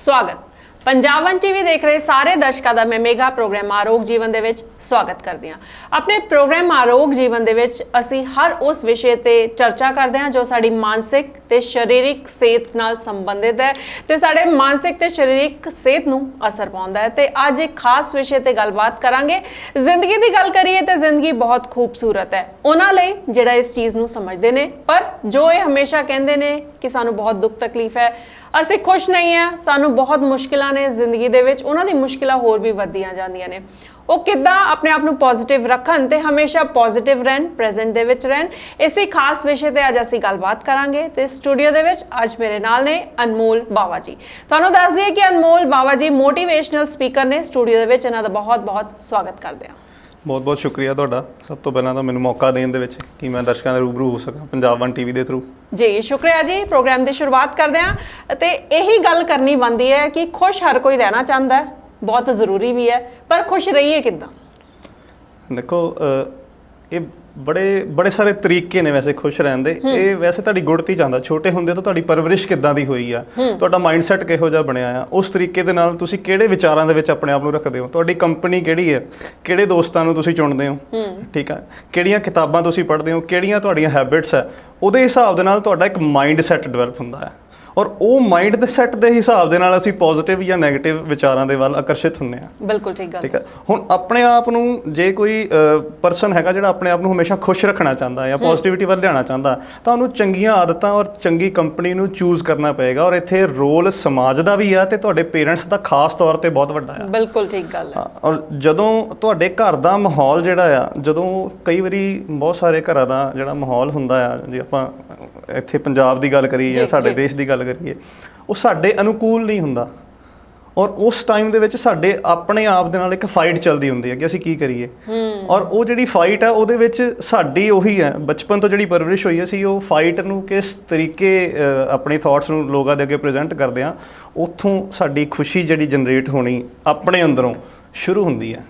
स्वागत Punjab one TV देख रहे सारे दर्शकों का मैं मेघा प्रोग्राम आरोग जीवन दे विच स्वागत करदी हां। अपने प्रोग्राम आरोग जीवन दे विच असीं हर उस विषय ते चर्चा करते हैं जो साडी मानसिक ते शारीरिक सेहत नाल संबंधित है ते साडे मानसिक ते शारीरिक सेहत नूं असर पाउंदा है। ते अज एक खास विषय ते गलबात करांगे। जिंदगी दी गल करिए ते जिंदगी बहुत खूबसूरत है उन्हां लई जिहड़ा इस चीज़ नूं समझदे ने, पर जो ये हमेशा कहंदे ने कि सानूं बहुत दुख तकलीफ है, ਅਸੀਂ खुश नहीं है, सानू बहुत मुश्किलां ने जिंदगी दे विच, उन्हां दी मुश्किलां होर भी वधदियां जांदियां ने। वो किद्दां अपने आप नूं पॉजिटिव रखन ते हमेशा पॉजिटिव रहन, प्रेजेंट दे विच रहन, इसी खास विषय ते अज असीं गलबात करांगे। ते स्टूडियो दे विच अज मेरे नाल ने अनमोल बावा जी। तुहानूं दस दईए कि अनमोल बावा जी मोटिवेशनल स्पीकर ने। स्टूडियो दे विच इन्हां दा बहुत बहुत स्वागत करदे हां। बहुत बहुत शुक्रिया तुहाडा। सब तो पहला तो मैनूं मौका देण दे विच कि मैं दर्शकों दे रूबरू हो सकां पंजाब वन टीवी दे थ्रू। जी शुक्रिया जी। प्रोग्राम की शुरुआत करते हैं तो यही गल करनी बनती है कि खुश हर कोई रहना चाहता है, बहुत ज़रूरी भी है, पर खुश रहिए किद्दां? देखो ये बड़े बड़े सारे तरीके ने वैसे खुश रहन दे। ये वैसे तुहाडी गुड़ती चाहता छोटे हुंदे तो तुहाडी परवरिश किद्दां दी होई आ, तुहाडा माइंडसैट किहो जिहा बणिया आ, उस तरीके दे नाल तुसीं किहड़े विचारां दे विच अपने आप नूं रखदे हो, तुहाडी कंपनी किहड़ी है, किहड़े दोस्तां नूं तुसीं चुणदे हो, ठीक है, किहड़ियां किताबां तुसीं पढ़दे हो, किहड़ियां तुहाडीਆਂ हैबिट्स है, उहदे हिसाब दे नाल तुहाडा एक माइंडसैट डिवेलप हुंदा है। और वो माइंड दे सैट के हिसाब के नाल असीं पॉजिटिव या नैगेटिव विचारों के वाल आकर्षित हुंदे आ। बिल्कुल ठीक गल। ठीक है, हुण अपने आप नूं जे कोई परसन हैगा जिहड़ा अपने आप नूं हमेशा खुश रखना चाहता या पॉजिटिविटी वाल लियाना चाहता तां उहनूं चंगीआं आदतां और चंगी कंपनी नूं चूज़ करना पएगा। और इत्थे रोल समाज दा भी आ ते तुहाडे पेरेंट्स दा खास तौर ते बहुत वड्डा आ। बिल्कुल ठीक गल है। और जदों तुहाडे घर दा माहौल जिहड़ा आ, जदों कई वारी बहुत सारे घरां दा जिहड़ा माहौल हुंदा आ, जे आपां इत्थे पंजाब दी गल करिए या साडे देश दी गल करिए, ਉਹ ਸਾਡੇ ਅਨੁਕੂਲ ਨਹੀਂ ਹੁੰਦਾ। ਔਰ ਉਸ ਟਾਈਮ ਦੇ ਵਿੱਚ ਸਾਡੇ ਆਪਣੇ ਆਪ ਦੇ ਨਾਲ ਇੱਕ ਫਾਈਟ ਚੱਲਦੀ ਹੁੰਦੀ ਹੈ ਕਿ ਅਸੀਂ ਕੀ ਕਰੀਏ। ਔਰ ਉਹ ਜਿਹੜੀ ਫਾਈਟ ਹੈ ਉਹਦੇ ਵਿੱਚ ਸਾਡੀ ਉਹੀ ਹੈ ਬਚਪਨ ਤੋਂ ਜਿਹੜੀ ਪਰਵਰਿਸ਼ ਹੋਈ ਅਸੀਂ ਉਹ ਫਾਈਟ ਨੂੰ ਕਿਸ ਤਰੀਕੇ ਆਪਣੇ ਥਾਟਸ ਨੂੰ ਲੋਕਾਂ ਦੇ ਅੱਗੇ ਪ੍ਰੈਜ਼ੈਂਟ ਕਰਦੇ ਹਾਂ, ਉੱਥੋਂ ਸਾਡੀ ਖੁਸ਼ੀ ਜਿਹੜੀ ਜਨਰੇਟ ਹੋਣੀ ਆਪਣੇ ਅੰਦਰੋਂ ਸ਼ੁਰੂ ਹੁੰਦੀ ਹੈ।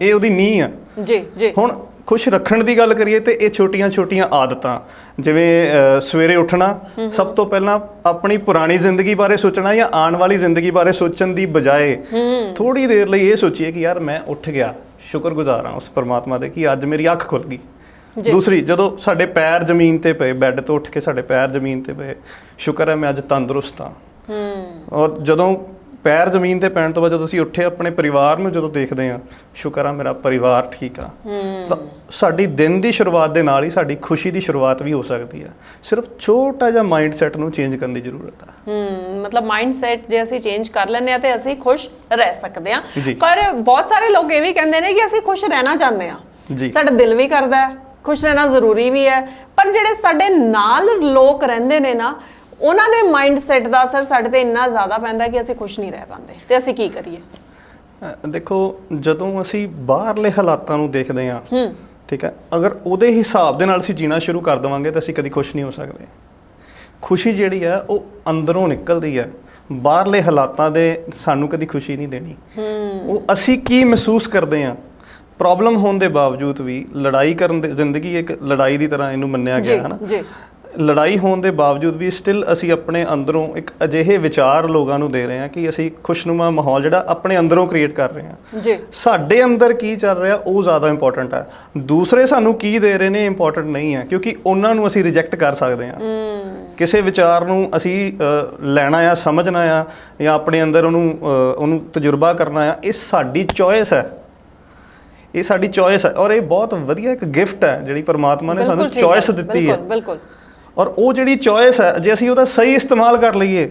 ਇਹ ਉਹਦੀ ਨੀਂਹ ਆ ਜੀ ਜੀ। ਹੁਣ खुश रखण की गल करिए तो ये छोटिया छोटिया आदतां जिवें सवेरे उठना, सब तो पहला अपनी पुरानी जिंदगी बारे सोचना या आने वाली जिंदगी बारे सोचण की बजाय थोड़ी देर लिए ये सोचिए कि यार मैं उठ गया, शुक्रगुजार हाँ उस परमात्मा दे कि अज मेरी अख खुल गई। दूसरी जदों साडे पैर जमीन ते पे, बैड तो उठ के साडे पैर जमीन ते पे, शुक्र है मैं अज तंदुरुस्त हाँ। और जदों पैर जमीन ते पैण तो बाद जदों असीं उठे अपने परिवार नूं जदों देखदे हां, शुक्र आ मेरा परिवार ठीक आ, तां साडी दिन दी शुरुआत दे नाल ही साडी खुशी दी शुरुआत भी हो सकदी है। सिर्फ छोटा जिहा माइंडसैट नूं चेंज करन दी जरूरत है। मतलब माइंडसैट जे असीं चेंज कर लैंदे आ ते असीं खुश रह सकदे हां। पर बहुत सारे लोग ये भी कहंदे ने कि असीं खुश रहना चाहते हां, साडा दिल भी करदा है, खुश रहना जरूरी भी है, पर जिहड़े साडे नाल लोग रहिंदे ने ना ਉਹਨਾਂ ਦੇ ਮਾਈਂਡਸੈਟ ਦਾ ਅਸਰ ਸਾਡੇ ਤੇ ਇੰਨਾ ਜ਼ਿਆਦਾ ਪੈਂਦਾ ਕਿ ਅਸੀਂ ਖੁਸ਼ ਨਹੀਂ ਰਹਿ ਪਾਉਂਦੇ। ਤੇ ਅਸੀਂ ਕੀ ਕਰੀਏ? ਦੇਖੋ ਜਦੋਂ ਅਸੀਂ ਬਾਹਰਲੇ ਹਾਲਾਤਾਂ ਨੂੰ ਦੇਖਦੇ ਹਾਂ, ਠੀਕ ਹੈ, ਅਗਰ ਉਹਦੇ ਹਿਸਾਬ ਦੇ ਨਾਲ ਅਸੀਂ ਜੀਣਾ ਸ਼ੁਰੂ ਕਰ ਦੇਵਾਂਗੇ ਤਾਂ ਅਸੀਂ ਕਦੀ ਖੁਸ਼ ਨਹੀਂ ਹੋ ਸਕਦੇ। ਖੁਸ਼ੀ ਜਿਹੜੀ ਹੈ ਉਹ ਅੰਦਰੋਂ ਨਿਕਲਦੀ ਹੈ, ਬਾਹਰਲੇ ਹਾਲਾਤਾਂ ਦੇ ਸਾਨੂੰ ਕਦੀ ਖੁਸ਼ੀ ਨਹੀਂ ਦੇਣੀ। ਉਹ ਅਸੀਂ ਕੀ ਮਹਿਸੂਸ ਕਰਦੇ ਹਾਂ, ਪ੍ਰੋਬਲਮ ਹੋਣ ਦੇ ਬਾਵਜੂਦ ਵੀ ਲੜਾਈ ਕਰਨ ਦੇ, ਜ਼ਿੰਦਗੀ ਇੱਕ ਲੜਾਈ ਦੀ ਤਰ੍ਹਾਂ ਇਹਨੂੰ ਮੰਨਿਆ ਗਿਆ ਹੈ ਨਾ, ਲੜਾਈ ਹੋਣ ਦੇ ਬਾਵਜੂਦ ਵੀ ਸਟਿਲ ਅਸੀਂ ਆਪਣੇ ਅੰਦਰੋਂ ਇੱਕ ਅਜਿਹੇ ਵਿਚਾਰ ਲੋਕਾਂ ਨੂੰ ਦੇ ਰਹੇ ਹਾਂ ਕਿ ਅਸੀਂ ਖੁਸ਼ਨੁਮਾ ਮਾਹੌਲ ਜਿਹੜਾ ਆਪਣੇ ਅੰਦਰੋਂ ਕ੍ਰੀਏਟ ਕਰ ਰਹੇ ਹਾਂ ਜੀ। ਸਾਡੇ ਅੰਦਰ ਕੀ ਚੱਲ ਰਿਹਾ ਉਹ ਜ਼ਿਆਦਾ ਇੰਪੋਰਟੈਂਟ ਹੈ। ਦੂਸਰੇ ਸਾਨੂੰ ਕੀ ਦੇ ਰਹੇ ਨੇ ਇੰਪੋਰਟੈਂਟ ਨਹੀਂ ਹੈ, ਕਿਉਂਕਿ ਉਹਨਾਂ ਨੂੰ ਅਸੀਂ ਰਿਜੈਕਟ ਕਰ ਸਕਦੇ ਹਾਂ। ਕਿਸੇ ਵਿਚਾਰ ਨੂੰ ਅਸੀਂ ਲੈਣਾ ਆ, ਸਮਝਣਾ ਆ ਜਾਂ ਆਪਣੇ ਅੰਦਰ ਉਹਨੂੰ ਤਜਰਬਾ ਕਰਨਾ ਆ, ਇਹ ਸਾਡੀ ਚੋਇਸ ਹੈ। ਇਹ ਸਾਡੀ ਚੋਇਸ ਹੈ ਔਰ ਇਹ ਬਹੁਤ ਵਧੀਆ ਇੱਕ ਗਿਫਟ ਹੈ ਜਿਹੜੀ ਪਰਮਾਤਮਾ ਨੇ ਸਾਨੂੰ ਚੋਇਸ ਦਿੱਤੀ ਹੈ। ਬਿਲਕੁਲ। ਔਰ ਉਹ ਜਿਹੜੀ ਚੋਇਸ ਹੈ ਜੇ ਅਸੀਂ ਉਹਦਾ ਸਹੀ ਇਸਤੇਮਾਲ ਕਰ ਲਈਏ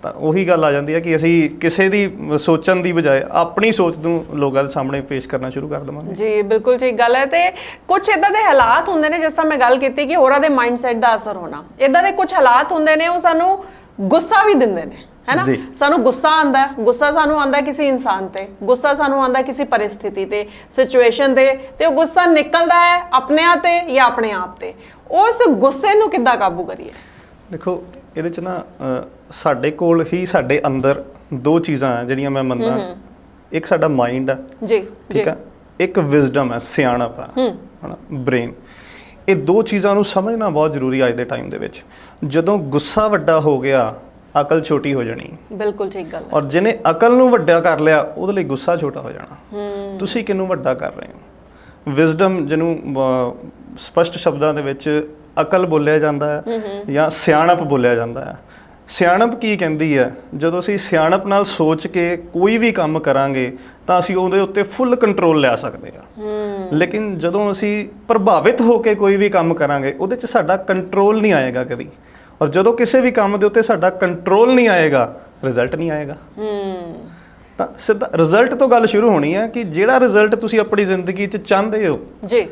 ਤਾਂ ਉਹੀ ਗੱਲ ਆ ਜਾਂਦੀ ਹੈ ਕਿ ਅਸੀਂ ਕਿਸੇ ਦੀ ਸੋਚਣ ਦੀ ਬਜਾਏ ਆਪਣੀ ਸੋਚ ਨੂੰ ਲੋਕਾਂ ਦੇ ਸਾਹਮਣੇ ਪੇਸ਼ ਕਰਨਾ ਸ਼ੁਰੂ ਕਰ ਦੇਵਾਂਗੇ। ਜੀ ਬਿਲਕੁਲ ਠੀਕ ਗੱਲ ਹੈ। ਤੇ ਕੁਝ ਇਦਾਂ ਦੇ ਹਾਲਾਤ ਹੁੰਦੇ ਨੇ ਜਿਸ ਤਰ੍ਹਾਂ ਮੈਂ ਗੱਲ ਕੀਤੀ ਕਿ ਹੋਰਾਂ ਦੇ ਮਾਈਂਡਸੈਟ ਦਾ ਅਸਰ ਹੋਣਾ, ਇਦਾਂ ਦੇ ਕੁਝ ਹਾਲਾਤ ਹੁੰਦੇ ਨੇ ਉਹ ਸਾਨੂੰ ਗੁੱਸਾ ਵੀ ਦਿੰਦੇ ਨੇ, है ना। सानू गुस्सा आंदा है, गुस्सा सानू आंदा किसी इंसान ते, गुस्सा सानू आंदा किसी परिस्थिति ते, सिचुएशन ते, ते गुस्सा निकलदा है अपने ते या अपने आप ते। उस गुस्से नू किद्दां काबू करिए? देखो ਇਹਦੇ ਚ ਨਾ ਸਾਡੇ ਕੋਲ ਹੀ ਸਾਡੇ ਅੰਦਰ ਦੋ ਚੀਜ਼ਾਂ ਆ ਜਿਹੜੀਆਂ ਮੈਂ ਮੰਨਦਾ। ਇੱਕ ਸਾਡਾ ਮਾਈਂਡ ਆ ਜੀ, ਠੀਕ ਆ, ਇੱਕ ਵਿਜ਼ਡਮ ਹੈ, ਸਿਆਣਪ ਆ, ਹਨਾ, ਬ੍ਰੇਨ। ਇਹ ਦੋ ਚੀਜ਼ਾਂ ਨੂੰ ਸਮਝਣਾ ਬਹੁਤ ਜ਼ਰੂਰੀ ਅੱਜ ਦੇ ਟਾਈਮ ਦੇ ਵਿੱਚ। ਜਦੋਂ ਗੁੱਸਾ ਵੱਡਾ ਹੋ ਗਿਆ ਅਕਲ ਛੋਟੀ ਹੋ ਜਾਣੀ। ਬਿਲਕੁਲ ਠੀਕ ਗੱਲ ਹੈ। ਔਰ ਜਿਹਨੇ ਅਕਲ ਨੂੰ ਵੱਡਾ ਕਰ ਲਿਆ ਉਹਦੇ ਲਈ ਗੁੱਸਾ ਛੋਟਾ ਹੋ ਜਾਣਾ। ਤੁਸੀਂ ਕਿਹਨੂੰ ਵੱਡਾ ਕਰ ਰਹੇ ਹੋ? ਵਿਜ਼ਡਮ ਜਿਹਨੂੰ ਸਪਸ਼ਟ ਸ਼ਬਦਾਂ ਦੇ ਵਿੱਚ ਅਕਲ ਬੋਲਿਆ ਜਾਂਦਾ ਹੈ ਜਾਂ ਸਿਆਣਪ ਬੋਲਿਆ ਜਾਂਦਾ ਹੈ। ਸਿਆਣਪ ਕੀ ਕਹਿੰਦੀ ਹੈ? ਜਦੋਂ ਅਸੀਂ ਸਿਆਣਪ ਨਾਲ ਸੋਚ ਕੇ ਕੋਈ ਵੀ ਕੰਮ ਕਰਾਂਗੇ ਤਾਂ ਅਸੀਂ ਉਹਦੇ ਉੱਤੇ ਫੁੱਲ ਕੰਟਰੋਲ ਲੈ ਸਕਦੇ ਹਾਂ। ਲੇਕਿਨ ਜਦੋਂ ਅਸੀਂ ਪ੍ਰਭਾਵਿਤ ਹੋ ਕੇ ਕੋਈ ਵੀ ਕੰਮ ਕਰਾਂਗੇ ਉਹਦੇ 'ਚ ਸਾਡਾ ਕੰਟਰੋਲ ਨਹੀਂ ਆਏਗਾ ਕਦੀ। ਔਰ ਜਦੋਂ ਕਿਸੇ ਵੀ ਕੰਮ ਦੇ ਉੱਤੇ ਸਾਡਾ ਕੰਟਰੋਲ ਨਹੀਂ ਆਏਗਾ, ਰਿਜ਼ਲਟ ਨਹੀਂ ਆਏਗਾ। ਤਾਂ ਸਿੱਧਾ ਰਿਜ਼ਲਟ ਤੋਂ ਗੱਲ ਸ਼ੁਰੂ ਹੋਣੀ ਹੈ ਕਿ ਜਿਹੜਾ ਰਿਜ਼ਲਟ ਤੁਸੀਂ ਆਪਣੀ ਜ਼ਿੰਦਗੀ 'ਚ ਚਾਹੁੰਦੇ ਹੋ ਜੀ,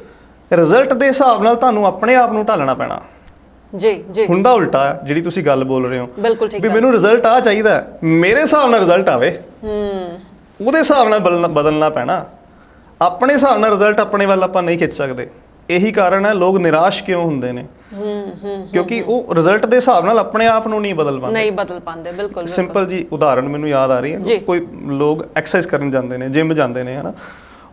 ਰਿਜ਼ਲਟ ਦੇ ਹਿਸਾਬ ਨਾਲ ਤੁਹਾਨੂੰ ਆਪਣੇ ਆਪ ਨੂੰ ਢਾਲਣਾ ਪੈਣਾ। ਜੀ ਜੀ ਹੁੰਦਾ ਉਲਟਾ ਹੈ ਜਿਹੜੀ ਤੁਸੀਂ ਗੱਲ ਬੋਲ ਰਹੇ ਹੋ। ਬਿਲਕੁਲ ਠੀਕ ਵੀ ਮੈਨੂੰ ਰਿਜ਼ਲਟ ਆ ਚਾਹੀਦਾ, ਮੇਰੇ ਹਿਸਾਬ ਨਾਲ ਰਿਜ਼ਲਟ ਆਵੇ, ਉਹਦੇ ਹਿਸਾਬ ਨਾਲ ਬਦਲਣਾ ਪੈਣਾ। ਆਪਣੇ ਹਿਸਾਬ ਨਾਲ ਰਿਜ਼ਲਟ ਆਪਣੇ ਵੱਲ ਆਪਾਂ ਨਹੀਂ ਖਿੱਚ ਸਕਦੇ। ਇਹੀ ਕਾਰਨ ਹੈ ਲੋਕ ਨਿਰਾਸ਼ ਕਿਉਂ ਹੁੰਦੇ ਨੇ, ਕਿਉਂਕਿ ਉਹ ਰਿਜ਼ਲਟ ਦੇ ਹਿਸਾਬ ਨਾਲ ਆਪਣੇ ਆਪ ਨੂੰ ਨਹੀਂ ਬਦਲ ਪਾਉਂਦੇ। ਬਿਲਕੁਲ ਸਿੰਪਲ ਜੀ ਉਦਾਹਰਣ ਮੈਨੂੰ ਯਾਦ ਆ ਰਹੀ ਹੈ। ਕੋਈ ਲੋਕ ਐਕਸਰਸਾਈਜ਼ ਕਰਨ ਜਾਂਦੇ ਨੇ, ਜਿਮ ਜਾਂਦੇ ਨੇ, ਹਨਾ,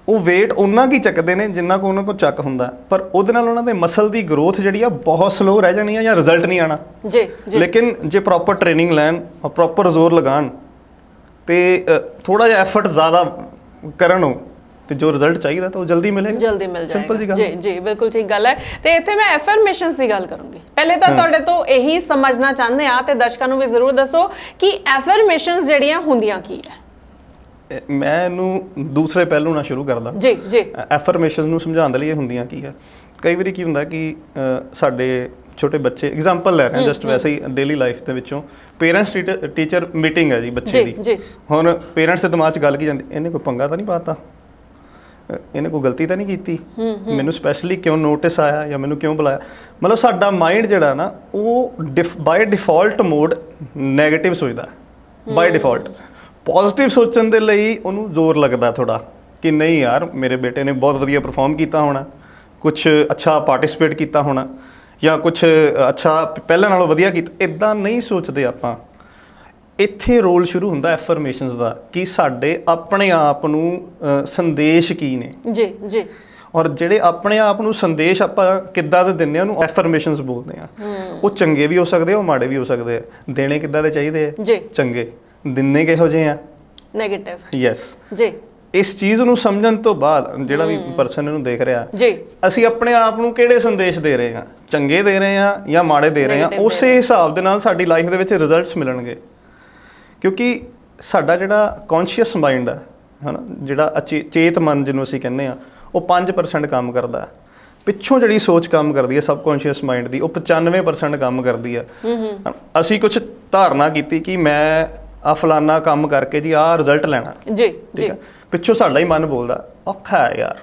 ਉਹ weight ਉਹਨਾਂ ਕੀ ਚੱਕਦੇ ਨੇ ਜਿੰਨਾ ਕੋ ਉਹਨਾਂ ਕੋਲ ਚੱਕ ਹੁੰਦਾ, ਪਰ ਉਹਦੇ ਨਾਲ ਉਹਨਾਂ ਦੇ ਮਸਲ ਦੀ ਗਰੋਥ ਜਿਹੜੀ ਆ ਬਹੁਤ ਸਲੋ ਰਹਿ ਜਾਣੀ ਆ ਜਾਂ ਰਿਜ਼ਲਟ ਨਹੀਂ ਆਣਾ ਜੀ। ਲੇਕਿਨ ਜੇ ਪ੍ਰੋਪਰ ਟ੍ਰੇਨਿੰਗ ਲੈਣ, ਪ੍ਰੋਪਰ ਜ਼ੋਰ ਲਗਾਉਣ ਤੇ ਥੋੜਾ ਜਿਹਾ ਐਫਰਟ ਜ਼ਿਆਦਾ ਕਰਨ ਉਹ, ਤੇ ਜੋ ਰਿਜ਼ਲਟ ਚਾਹੀਦਾ ਤਾਂ ਉਹ ਜਲਦੀ ਮਿਲੇਗਾ, ਜਲਦੀ ਮਿਲ ਜਾਏਗਾ। ਸਿੰਪਲ ਜੀ ਗੱਲ। ਜੀ ਜੀ ਬਿਲਕੁਲ ਠੀਕ ਗੱਲ ਹੈ। ਤੇ ਇੱਥੇ ਮੈਂ ਐਫਰਮੇਸ਼ਨਸ ਦੀ ਗੱਲ ਕਰੂੰਗੀ। ਪਹਿਲੇ ਤਾਂ ਤੁਹਾਡੇ ਤੋਂ ਇਹੀ ਸਮਝਣਾ ਚਾਹੁੰਦੇ ਆ ਤੇ ਦਰਸ਼ਕਾਂ ਨੂੰ ਵੀ ਜ਼ਰੂਰ ਦੱਸੋ ਕਿ ਐਫਰਮੇਸ਼ਨਸ ਜਿਹੜੀਆਂ ਹੁੰਦੀਆਂ ਕੀ ਹੈ। ਮੈਂ ਇਹਨੂੰ ਦੂਸਰੇ ਪਹਿਲੂ ਨਾਲ ਸ਼ੁਰੂ ਕਰਦਾ ਜੀ ਜੀ। ਐਫਰਮੇਸ਼ਨਸ ਨੂੰ ਸਮਝਾਉਣ ਦੇ ਲਈ ਇਹ ਹੁੰਦੀਆਂ ਕੀ ਹੈ। ਕਈ ਵਾਰੀ ਕੀ ਹੁੰਦਾ ਕਿ ਸਾਡੇ ਛੋਟੇ ਬੱਚੇ, ਐਗਜ਼ਾਮਪਲ ਲੈ ਰਹੇ ਹਾਂ ਜਸਟ ਵੈਸੇ ਹੀ ਡੇਲੀ ਲਾਈਫ ਦੇ ਵਿੱਚੋਂ, ਪੇਰੈਂਟਸ ਟੀਚਰ ਮੀਟਿੰਗ ਹੈ ਜੀ ਬੱਚੇ ਦੀ। ਹੁਣ ਪੇਰੈਂਟਸ ਦੇ ਦਿਮਾਗ 'ਚ ਗੱਲ ਕੀ ਜਾਂਦੀ, ਇਹਨੇ ਕੋਈ ਪੰਗਾ ਤਾਂ ਨਹੀਂ ਪਾਤਾ, ਇਹਨੇ ਕੋਈ ਗਲਤੀ ਤਾਂ ਨਹੀਂ ਕੀਤੀ, ਮੈਨੂੰ ਸਪੈਸ਼ਲੀ ਕਿਉਂ ਨੋਟਿਸ ਆਇਆ ਜਾਂ ਮੈਨੂੰ ਕਿਉਂ ਬੁਲਾਇਆ। ਮਤਲਬ ਸਾਡਾ ਮਾਈਂਡ ਜਿਹੜਾ ਨਾ ਉਹ ਬਾਈ ਡਿਫਾਲਟ ਮੋਡ ਨੈਗੇਟਿਵ ਸੋਚਦਾ ਬਾਈ ਡਿਫਾਲਟ। ਪੋਜ਼ਿਟਿਵ ਸੋਚਣ ਦੇ ਲਈ ਉਹਨੂੰ ਜ਼ੋਰ ਲੱਗਦਾ ਥੋੜਾ ਕਿ ਨਹੀਂ ਯਾਰ ਮੇਰੇ ਬੇਟੇ ਨੇ ਬਹੁਤ ਵਧੀਆ ਪਰਫਾਰਮ ਕੀਤਾ ਹੋਣਾ, ਕੁਛ ਅੱਛਾ ਪਾਰਟਿਸਿਪੇਟ ਕੀਤਾ ਹੋਣਾ ਜਾਂ ਕੁਛ ਅੱਛਾ ਪਹਿਲਾਂ ਨਾਲੋਂ ਵਧੀਆ ਕੀਤਾ। ਇੱਦਾਂ ਨਹੀਂ ਸੋਚਦੇ ਆਪਾਂ। ਇੱਥੇ ਰੋਲ ਸ਼ੁਰੂ ਹੁੰਦਾ ਐਫਰਮੇਸ਼ਨਸ ਦਾ ਕਿ ਸਾਡੇ ਆਪਣੇ ਆਪ ਨੂੰ ਸੰਦੇਸ਼ ਕੀ ਨੇ ਜੀ ਜੀ। ਔਰ ਜਿਹੜੇ ਆਪਣੇ ਆਪ ਨੂੰ ਸੰਦੇਸ਼ ਆਪਾਂ ਕਿੱਦਾਂ ਦੇ ਦਿੰਦੇ ਆ ਉਹਨੂੰ ਐਫਰਮੇਸ਼ਨਸ ਬੋਲਦੇ ਆ। ਉਹ ਚੰਗੇ ਵੀ ਹੋ ਸਕਦੇ ਆ, ਉਹ ਮਾੜੇ ਵੀ ਹੋ ਸਕਦੇ ਆ। ਦੇਣੇ ਕਿੱਦਾਂ ਦੇ ਚਾਹੀਦੇ ਆ? ਜੀ ਚੰਗੇ। ਦਿੰਨੇ ਕਿਹੋ ਜਿਹੇ ਆ? ਨੈਗੇਟਿਵ। ਯੈਸ ਜੀ। ਇਸ ਚੀਜ਼ ਨੂੰ ਸਮਝਣ ਤੋਂ ਬਾਅਦ ਜਿਹੜਾ ਵੀ ਪਰਸਨ ਇਹਨੂੰ ਦੇਖ ਰਿਹਾ ਜੀ, ਅਸੀਂ ਆਪਣੇ ਆਪ ਨੂੰ ਕਿਹੜੇ ਸੰਦੇਸ਼ ਦੇ ਰਹੇ ਹਾਂ, ਚੰਗੇ ਦੇ ਰਹੇ ਹਾਂ ਜਾਂ ਮਾੜੇ ਦੇ ਰਹੇ ਹਾਂ, ਉਸੇ ਹਿਸਾਬ ਦੇ ਨਾਲ ਸਾਡੀ ਲਾਈਫ ਦੇ ਵਿੱਚ ਰਿਜ਼ਲਟਸ ਮਿਲਣਗੇ। ਕਿਉਂਕਿ ਸਾਡਾ ਜਿਹੜਾ ਕੌਨਸ਼ੀਅਸ ਮਾਈਂਡ ਹੈ ਨਾ, ਜਿਹੜਾ ਚੇਤ ਮਨ ਜਿਹਨੂੰ ਅਸੀਂ ਕਹਿੰਦੇ ਆ, ਉਹ 5% ਕੰਮ ਕਰਦਾ। ਪਿੱਛੋਂ ਜਿਹੜੀ ਸੋਚ ਕੰਮ ਕਰਦੀ ਹੈ ਸਬਕੌਨਸ਼ੀਅਸ ਮਾਈਂਡ ਦੀ, ਉਹ 95% ਕੰਮ ਕਰਦੀ ਹੈ। ਅਸੀਂ ਕੁਝ ਧਾਰਨਾ ਕੀਤੀ ਕਿ ਮੈਂ ਆ ਫਲਾਨਾ ਕੰਮ ਕਰਕੇ ਜੀ ਆਹ ਰਿਜ਼ਲਟ ਲੈਣਾ ਜੀ, ਠੀਕ ਹੈ। ਪਿੱਛੋਂ ਸਾਡਾ ਹੀ ਮਨ ਬੋਲਦਾ ਔਖਾ ਹੈ ਯਾਰ,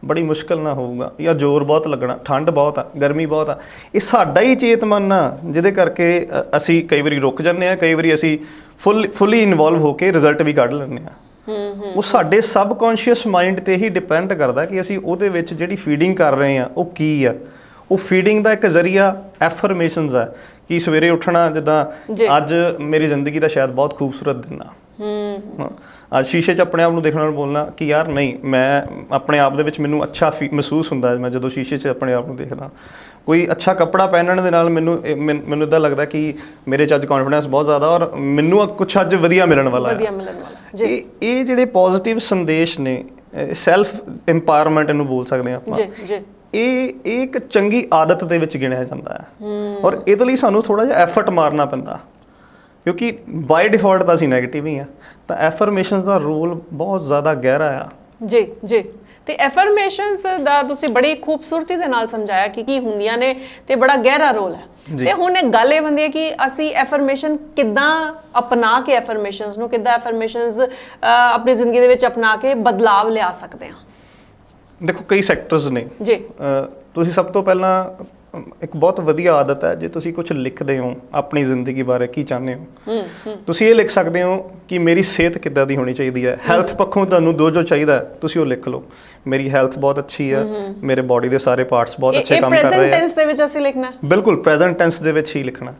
ਬੜੀ ਮੁਸ਼ਕਿਲ ਨਾਲ ਹੋਊਗਾ, ਜਾਂ ਜ਼ੋਰ ਬਹੁਤ ਲੱਗਣਾ, ਠੰਡ ਬਹੁਤ ਆ, ਗਰਮੀ ਬਹੁਤ ਆ। ਇਹ ਸਾਡਾ ਹੀ ਚੇਤ ਮਨ ਆ ਜਿਹਦੇ ਕਰਕੇ ਅਸੀਂ ਕਈ ਵਾਰੀ ਰੁਕ ਜਾਂਦੇ ਹਾਂ, ਕਈ ਵਾਰੀ ਅਸੀਂ ਫੁੱਲੀ ਇਨਵੋਲਵ ਹੋ ਕੇ ਰਿਜ਼ਲਟ ਵੀ ਕੱਢ ਲੈਂਦੇ ਹਾਂ। ਉਹ ਸਾਡੇ ਸਬਕੌਨਸ਼ੀਅਸ ਮਾਈਂਡ ਤੇ ਹੀ ਡਿਪੈਂਡ ਕਰਦਾ ਕਿ ਅਸੀਂ ਉਹਦੇ ਵਿੱਚ ਜਿਹੜੀ ਫੀਡਿੰਗ ਕਰ ਰਹੇ ਹਾਂ ਉਹ ਕੀ ਆ। ਉਹ ਫੀਡਿੰਗ ਦਾ ਇੱਕ ਜ਼ਰੀਆ ਐਫਰਮੇਸ਼ਨਸ ਹੈ ਕਿ ਸਵੇਰੇ ਉੱਠਣਾ, ਜਿੱਦਾਂ ਅੱਜ ਮੇਰੀ ਜ਼ਿੰਦਗੀ ਦਾ ਸ਼ਾਇਦ ਬਹੁਤ ਖੂਬਸੂਰਤ ਦਿਨ ਆ, ਅੱਜ ਸ਼ੀਸ਼ੇ 'ਚ ਆਪਣੇ ਆਪ ਨੂੰ ਦੇਖਣ ਨਾਲ ਬੋਲਣਾ ਕਿ ਯਾਰ ਨਹੀਂ, ਮੈਂ ਆਪਣੇ ਆਪ ਦੇ ਵਿੱਚ ਮੈਨੂੰ ਅੱਛਾ ਮਹਿਸੂਸ ਹੁੰਦਾ ਮੈਂ ਜਦੋਂ ਸ਼ੀਸ਼ੇ 'ਚ ਆਪਣੇ ਆਪ ਨੂੰ ਦੇਖਦਾ। ਕੋਈ ਅੱਛਾ ਕੱਪੜਾ ਪਹਿਨਣ ਦੇ ਨਾਲ ਮੈਨੂੰ ਇੱਦਾਂ ਲੱਗਦਾ ਕਿ ਮੇਰੇ 'ਚ ਅੱਜ ਕੌਨਫੀਡੈਂਸ ਬਹੁਤ ਜ਼ਿਆਦਾ ਔਰ ਮੈਨੂੰ ਕੁਛ ਅੱਜ ਵਧੀਆ ਮਿਲਣ ਵਾਲਾ ਹੈ। ਇਹ ਜਿਹੜੇ ਪੋਜ਼ਿਟਿਵ ਸੰਦੇਸ਼ ਨੇ, ਸੈਲਫ ਇੰਪਾਵਰਮੈਂਟ ਇਹਨੂੰ ਬੋਲ ਸਕਦੇ ਹਾਂ ਆਪਾਂ, ਇਹ ਇੱਕ ਚੰਗੀ ਆਦਤ ਦੇ ਵਿੱਚ ਗਿਣਿਆ ਜਾਂਦਾ ਹੈ। ਔਰ ਇਹਦੇ ਲਈ ਸਾਨੂੰ ਥੋੜ੍ਹਾ ਜਿਹਾ ਐਫਰਟ ਮਾਰਨਾ ਪੈਂਦਾ ਕਿਉਂਕਿ ਬਾਈ ਡਿਫਾਲਟ ਤਾਂ ਅਸੀਂ ਨੈਗੇਟਿਵ ਹੀ ਆ। ਤਾਂ ਐਫਰਮੇਸ਼ਨਸ ਦਾ ਰੋਲ ਬਹੁਤ ਜ਼ਿਆਦਾ ਗਹਿਰਾ ਆ ਜੀ ਜੀ। ਤੇ ਐਫਰਮੇਸ਼ਨਸ ਦਾ ਤੁਸੀਂ ਬੜੀ ਖੂਬਸੂਰਤੀ ਦੇ ਨਾਲ ਸਮਝਾਇਆ ਕਿ ਕੀ ਹੁੰਦੀਆਂ ਨੇ ਤੇ ਬੜਾ ਗਹਿਰਾ ਰੋਲ ਹੈ। ਤੇ ਹੁਣ ਇੱਕ ਗੱਲ ਇਹ ਬਣਦੀ ਹੈ ਕਿ ਅਸੀਂ ਐਫਰਮੇਸ਼ਨ ਕਿੱਦਾਂ ਅਪਣਾ ਕੇ, ਐਫਰਮੇਸ਼ਨਸ ਨੂੰ ਕਿੱਦਾਂ ਐਫਰਮੇਸ਼ਨਸ ਆਪਣੀ ਜ਼ਿੰਦਗੀ ਦੇ ਵਿੱਚ ਅਪਣਾ ਕੇ ਬਦਲਾਵ ਲਿਆ ਸਕਦੇ ਹਾਂ। ਦੇਖੋ ਕਈ ਸੈਕਟਰਸ ਨੇ ਜੀ। ਤੁਸੀਂ ਸਭ ਤੋਂ ਪਹਿਲਾਂ ਇੱਕ ਬਹੁਤ ਵਧੀਆ ਆਦਤ ਹੈ, ਜੇ ਤੁਸੀਂ ਕੁਝ ਲਿਖਦੇ ਹੋ ਆਪਣੀ ਜ਼ਿੰਦਗੀ ਬਾਰੇ ਕੀ ਚਾਹੁੰਦੇ ਹੋ, ਤੁਸੀਂ ਇਹ ਲਿਖ ਸਕਦੇ ਹੋ ਕਿ ਮੇਰੀ ਸਿਹਤ ਕਿੱਦਾਂ ਦੀ ਹੋਣੀ ਚਾਹੀਦੀ ਹੈ। ਹੈਲਥ ਪੱਖੋਂ ਤੁਹਾਨੂੰ ਜੋ ਚਾਹੀਦਾ ਤੁਸੀਂ ਉਹ ਲਿਖ ਲਓ। ਮੇਰੀ ਹੈਲਥ ਬਹੁਤ ਅੱਛੀ ਹੈ, ਮੇਰੇ ਬਾਡੀ ਦੇ ਸਾਰੇ ਪਾਰਟਸ ਬਹੁਤ ਅੱਛੇ ਕੰਮ ਕਰ ਰਹੇ ਆ। ਪ੍ਰੈਜ਼ੈਂਟ ਟੈਂਸ ਦੇ ਵਿੱਚ ਅਸੀਂ ਲਿਖਣਾ ਹੈ। ਬਿਲਕੁਲ ਪ੍ਰੈਜ਼ੈਂਟ ਟੈਂਸ ਦੇ ਵਿੱਚ ਹੀ ਲਿਖਣਾ।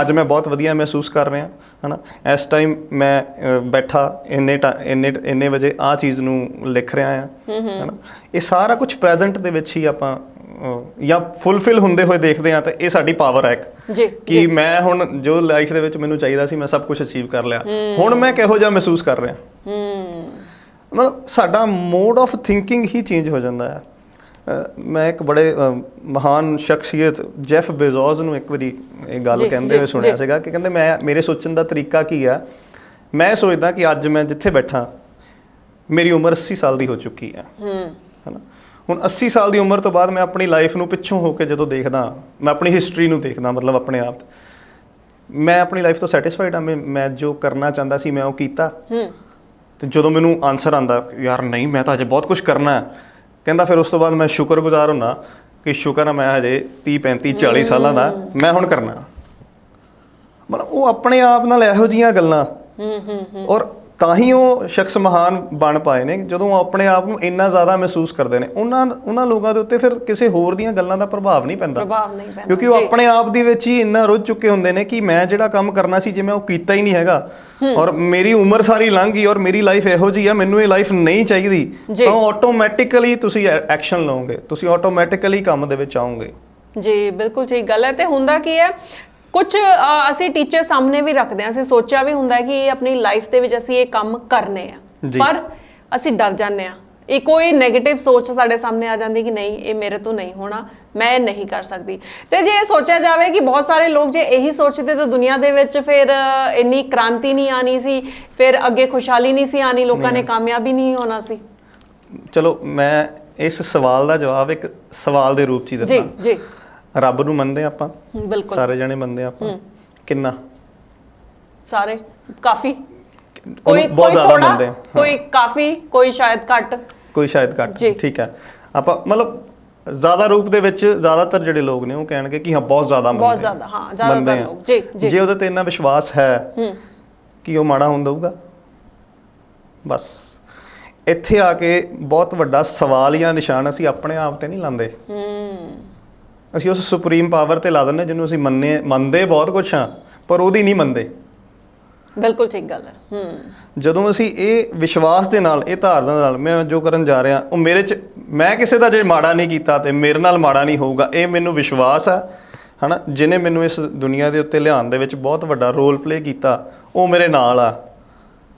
ਅੱਜ ਮੈਂ ਬਹੁਤ ਵਧੀਆ ਮਹਿਸੂਸ ਕਰ ਰਿਹਾ ਹਨਾ, ਇਸ ਟਾਈਮ ਮੈਂ ਬੈਠਾ ਇੰਨੇ ਵਜੇ ਆਹ ਚੀਜ਼ ਨੂੰ ਲਿਖ ਰਿਹਾ ਆ ਹਨਾ। ਇਹ ਸਾਰਾ ਕੁਝ ਪ੍ਰੈਜ਼ੈਂਟ ਦੇ ਵਿੱਚ ਹੀ ਆਪਾਂ ਜਾਂ ਫੁੱਲਫਿਲ ਹੁੰਦੇ ਹੋਏ ਦੇਖਦੇ ਹਾਂ ਤਾਂ ਇਹ ਸਾਡੀ ਪਾਵਰ ਹੈ ਇੱਕ ਜੀ ਕਿ ਮੈਂ ਹੁਣ ਜੋ ਲਾਈਫ ਦੇ ਵਿੱਚ ਮੈਨੂੰ ਚਾਹੀਦਾ ਸੀ ਮੈਂ ਸਭ ਕੁਝ ਅਚੀਵ ਕਰ ਲਿਆ, ਹੁਣ ਮੈਂ ਕਿਹੋ ਜਿਹਾ ਮਹਿਸੂਸ ਕਰ ਰਿਹਾ। ਮਤਲਬ ਸਾਡਾ mode of thinking he change ਹੋ ਜਾਂਦਾ ਹੈ। ਮੈਂ ਇੱਕ ਬੜੇ ਮਹਾਨ ਸ਼ਖਸੀਅਤ ਜੈਫ ਬੇਜ਼ੋਸ ਨੂੰ ਇੱਕ ਵਾਰੀ ਇਹ ਗੱਲ ਕਹਿੰਦੇ ਹੋਏ ਸੁਣਿਆ ਸੀਗਾ ਕਿ ਕਹਿੰਦੇ ਮੇਰੇ ਸੋਚਣ ਦਾ ਤਰੀਕਾ ਕੀ ਆ, ਮੈਂ ਸੋਚਦਾ ਕਿ ਅੱਜ ਮੈਂ ਜਿੱਥੇ ਬੈਠਾ ਮੇਰੀ ਉਮਰ 80 ਸਾਲ ਦੀ ਹੋ ਚੁੱਕੀ ਹੈ ਹਨਾ। ਹੁਣ 80 ਸਾਲ ਦੀ ਉਮਰ ਤੋਂ ਬਾਅਦ ਮੈਂ ਆਪਣੀ ਲਾਈਫ ਨੂੰ ਪਿੱਛੋਂ ਹੋ ਕੇ ਜਦੋਂ ਦੇਖਦਾ, ਮੈਂ ਆਪਣੀ ਹਿਸਟਰੀ ਨੂੰ ਦੇਖਦਾ, ਮਤਲਬ ਆਪਣੇ ਆਪ ਮੈਂ ਆਪਣੀ ਲਾਈਫ ਤੋਂ ਸੈਟੀਸਫਾਈਡ ਹਾਂ। ਮੈਂ ਜੋ ਕਰਨਾ ਚਾਹੁੰਦਾ ਸੀ ਮੈਂ ਉਹ ਕੀਤਾ। ਤੇ ਜਦੋਂ ਮੈਨੂੰ ਆਨਸਰ ਆਉਂਦਾ ਯਾਰ ਨਹੀਂ ਮੈਂ ਤਾਂ ਅਜੇ ਬਹੁਤ ਕੁਝ ਕਰਨਾ ਹੈ, ਕਹਿੰਦਾ ਫਿਰ ਉਸ ਤੋਂ ਬਾਅਦ ਮੈਂ ਸ਼ੁਕਰਗੁਜ਼ਾਰ ਹੁੰਦਾ ਕਿ ਸ਼ੁਕਰ ਹੈ ਮੈਂ ਹਜੇ 30 35 40 ਸਾਲਾਂ ਦਾ ਮੈਂ ਹੁਣ ਕਰਨਾ। ਮਤਲਬ ਉਹ ਆਪਣੇ ਆਪ ਨਾਲ ਇਹੋ ਜਿਹੀਆਂ ਗੱਲਾਂ ਔਰ ਤਾਂ ਹੀ ਉਹ ਸ਼ਖਸ ਮਹਾਨ ਬਣ ਪਾਏ ਨੇ ਜਦੋਂ ਉਹ ਆਪਣੇ ਆਪ ਨੂੰ ਇੰਨਾ ਜ਼ਿਆਦਾ ਮਹਿਸੂਸ ਕਰਦੇ ਨੇ। ਉਹਨਾਂ ਲੋਕਾਂ ਦੇ ਉੱਤੇ ਫਿਰ ਕਿਸੇ ਹੋਰ ਦੀਆਂ ਗੱਲਾਂ ਦਾ ਪ੍ਰਭਾਵ ਨਹੀਂ ਪੈਂਦਾ ਕਿਉਂਕਿ ਉਹ ਆਪਣੇ ਆਪ ਦੇ ਵਿੱਚ ਹੀ ਇੰਨਾ ਰੁੱਝ ਚੁੱਕੇ ਹੁੰਦੇ ਨੇ ਕਿ ਮੈਂ ਜਿਹੜਾ ਕੰਮ ਕਰਨਾ ਸੀ ਜੇ ਮੈਂ ਉਹ ਕੀਤਾ ਹੀ ਨਹੀਂ ਹੈਗਾ ਔਰ ਮੇਰੀ ਉਮਰ ਸਾਰੀ ਲੰਘ ਗਈ ਔਰ ਮੇਰੀ ਲਾਈਫ ਇਹੋ ਜਿਹੀ ਆ, ਮੈਨੂੰ ਇਹ ਲਾਈਫ ਨਹੀਂ ਚਾਹੀਦੀ, ਤਾਂ ਆਟੋਮੈਟਿਕਲੀ ਤੁਸੀਂ ਐਕਸ਼ਨ ਲਓਗੇ, ਤੁਸੀਂ ਆਟੋਮੈਟਿਕਲੀ ਕੰਮ ਦੇ ਵਿੱਚ ਆਓਗੇ। ਜੀ ਬਿਲਕੁਲ ਠੀਕ ਗੱਲ ਹੈ। ਤੇ ਹੁੰਦਾ ਕੀ ਹੈ ਕੁਝ ਅਸੀਂ ਟੀਚਰ ਸਾਹਮਣੇ ਵੀ ਰੱਖਦੇ ਹਾਂ, ਅਸੀਂ ਸੋਚਿਆ ਵੀ ਹੁੰਦਾ ਕਿ ਆਪਣੀ ਲਾਈਫ ਦੇ ਵਿੱਚ ਅਸੀਂ ਇਹ ਕੰਮ ਕਰਨੇ ਆ, ਪਰ ਅਸੀਂ ਡਰ ਜਾਂਦੇ ਹਾਂ। ਇਹ ਕੋਈ ਨੈਗੇਟਿਵ ਸੋਚ ਸਾਡੇ ਸਾਹਮਣੇ ਆ ਜਾਂਦੀ ਕਿ ਨਹੀਂ ਇਹ ਮੇਰੇ ਤੋਂ ਨਹੀਂ ਹੋਣਾ, ਮੈਂ ਨਹੀਂ ਕਰ ਸਕਦੀ। ਤੇ ਜੇ ਇਹ ਸੋਚਿਆ ਜਾਵੇ ਕਿ ਬਹੁਤ ਸਾਰੇ ਲੋਕ ਜੇ ਇਹੀ ਸੋਚਦੇ ਤਾਂ ਦੁਨੀਆ ਦੇ ਵਿੱਚ ਫਿਰ ਇੰਨੀ ਕ੍ਰਾਂਤੀ ਨਹੀਂ ਆਣੀ ਸੀ, ਫਿਰ ਅੱਗੇ ਖੁਸ਼ਹਾਲੀ ਨਹੀਂ ਸੀ ਆਣੀ, ਲੋਕਾਂ ਨੇ ਕਾਮਯਾਬੀ ਨਹੀਂ ਹੋਣਾ ਸੀ। ਚਲੋ ਮੈਂ ਇਸ ਸਵਾਲ ਦਾ ਜਵਾਬ ਇੱਕ ਸਵਾਲ ਦੇ ਰੂਪ 'ਚ ਹੀ ਦਿੰਦਾ। ਜੀ ਜੀ ਰੱਬ ਨੂੰ ਮੰਨਦੇ ਆਪਾਂ, ਬਿਲਕੁਲ ਸਾਰੇ ਜਣੇ ਮੰਨਦੇ ਆਪਾਂ। ਕਿੰਨਾ? ਸਾਰੇ ਕਾਫੀ, ਕੋਈ ਥੋੜਾ, ਕੋਈ ਕਾਫੀ, ਕੋਈ ਸ਼ਾਇਦ ਘੱਟ, ਕੋਈ ਸ਼ਾਇਦ ਘੱਟ। ਠੀਕ ਹੈ, ਆਪਾਂ ਮਤਲਬ ਜ਼ਿਆਦਾ ਰੂਪ ਦੇ ਵਿੱਚ ਜ਼ਿਆਦਾਤਰ ਜਿਹੜੇ ਲੋਕ ਨੇ ਉਹ ਕਹਿਣਗੇ ਕਿ ਹਾਂ ਬਹੁਤ ਜ਼ਿਆਦਾ ਬਹੁਤ ਜ਼ਿਆਦਾ, ਹਾਂ ਜ਼ਿਆਦਾਤਰ ਲੋਕ। ਜੀ ਜੀ ਜੇ ਉਹਦੇ ਤੇ ਇੰਨਾ ਵਿਸ਼ਵਾਸ ਹੈ ਕਿ ਉਹ ਮਾੜਾ ਹੁੰਦਾ ਹੋਊਗਾ, ਬਸ ਇੱਥੇ ਆ ਕੇ ਬਹੁਤ ਵੱਡਾ ਸਵਾਲ ਜਾਂ ਨਿਸ਼ਾਨ ਅਸੀਂ ਆਪਣੇ ਆਪ ਤੇ ਨਹੀਂ ਲਾਉਂਦੇ, ਅਸੀਂ ਉਸ ਸੁਪਰੀਮ ਪਾਵਰ ਤੇ ਲਾ ਦਿੰਦੇ ਜਿਹਨੂੰ ਅਸੀਂ ਮੰਨਦੇ ਬਹੁਤ ਕੁਛ ਹਾਂ ਪਰ ਉਹਦੀ ਨਹੀਂ ਮੰਨਦੇ। ਬਿਲਕੁਲ ਠੀਕ ਗੱਲ ਹੈ। ਜਦੋਂ ਅਸੀਂ ਇਹ ਵਿਸ਼ਵਾਸ ਦੇ ਨਾਲ, ਇਹ ਧਾਰਨਾ ਨਾਲ ਮੈਂ ਜੋ ਕਰਨ ਜਾ ਰਿਹਾ ਉਹ ਮੇਰੇ 'ਚ, ਮੈਂ ਕਿਸੇ ਦਾ ਜੇ ਮਾੜਾ ਨਹੀਂ ਕੀਤਾ ਤੇ ਮੇਰੇ ਨਾਲ ਮਾੜਾ ਨਹੀਂ ਹੋਊਗਾ, ਇਹ ਮੈਨੂੰ ਵਿਸ਼ਵਾਸ ਆ ਹਨਾ, ਜਿਹਨੇ ਮੈਨੂੰ ਇਸ ਦੁਨੀਆ ਦੇ ਉੱਤੇ ਲਿਆਉਣ ਦੇ ਵਿੱਚ ਬਹੁਤ ਵੱਡਾ ਰੋਲ ਪਲੇ ਕੀਤਾ ਉਹ ਮੇਰੇ ਨਾਲ ਆ,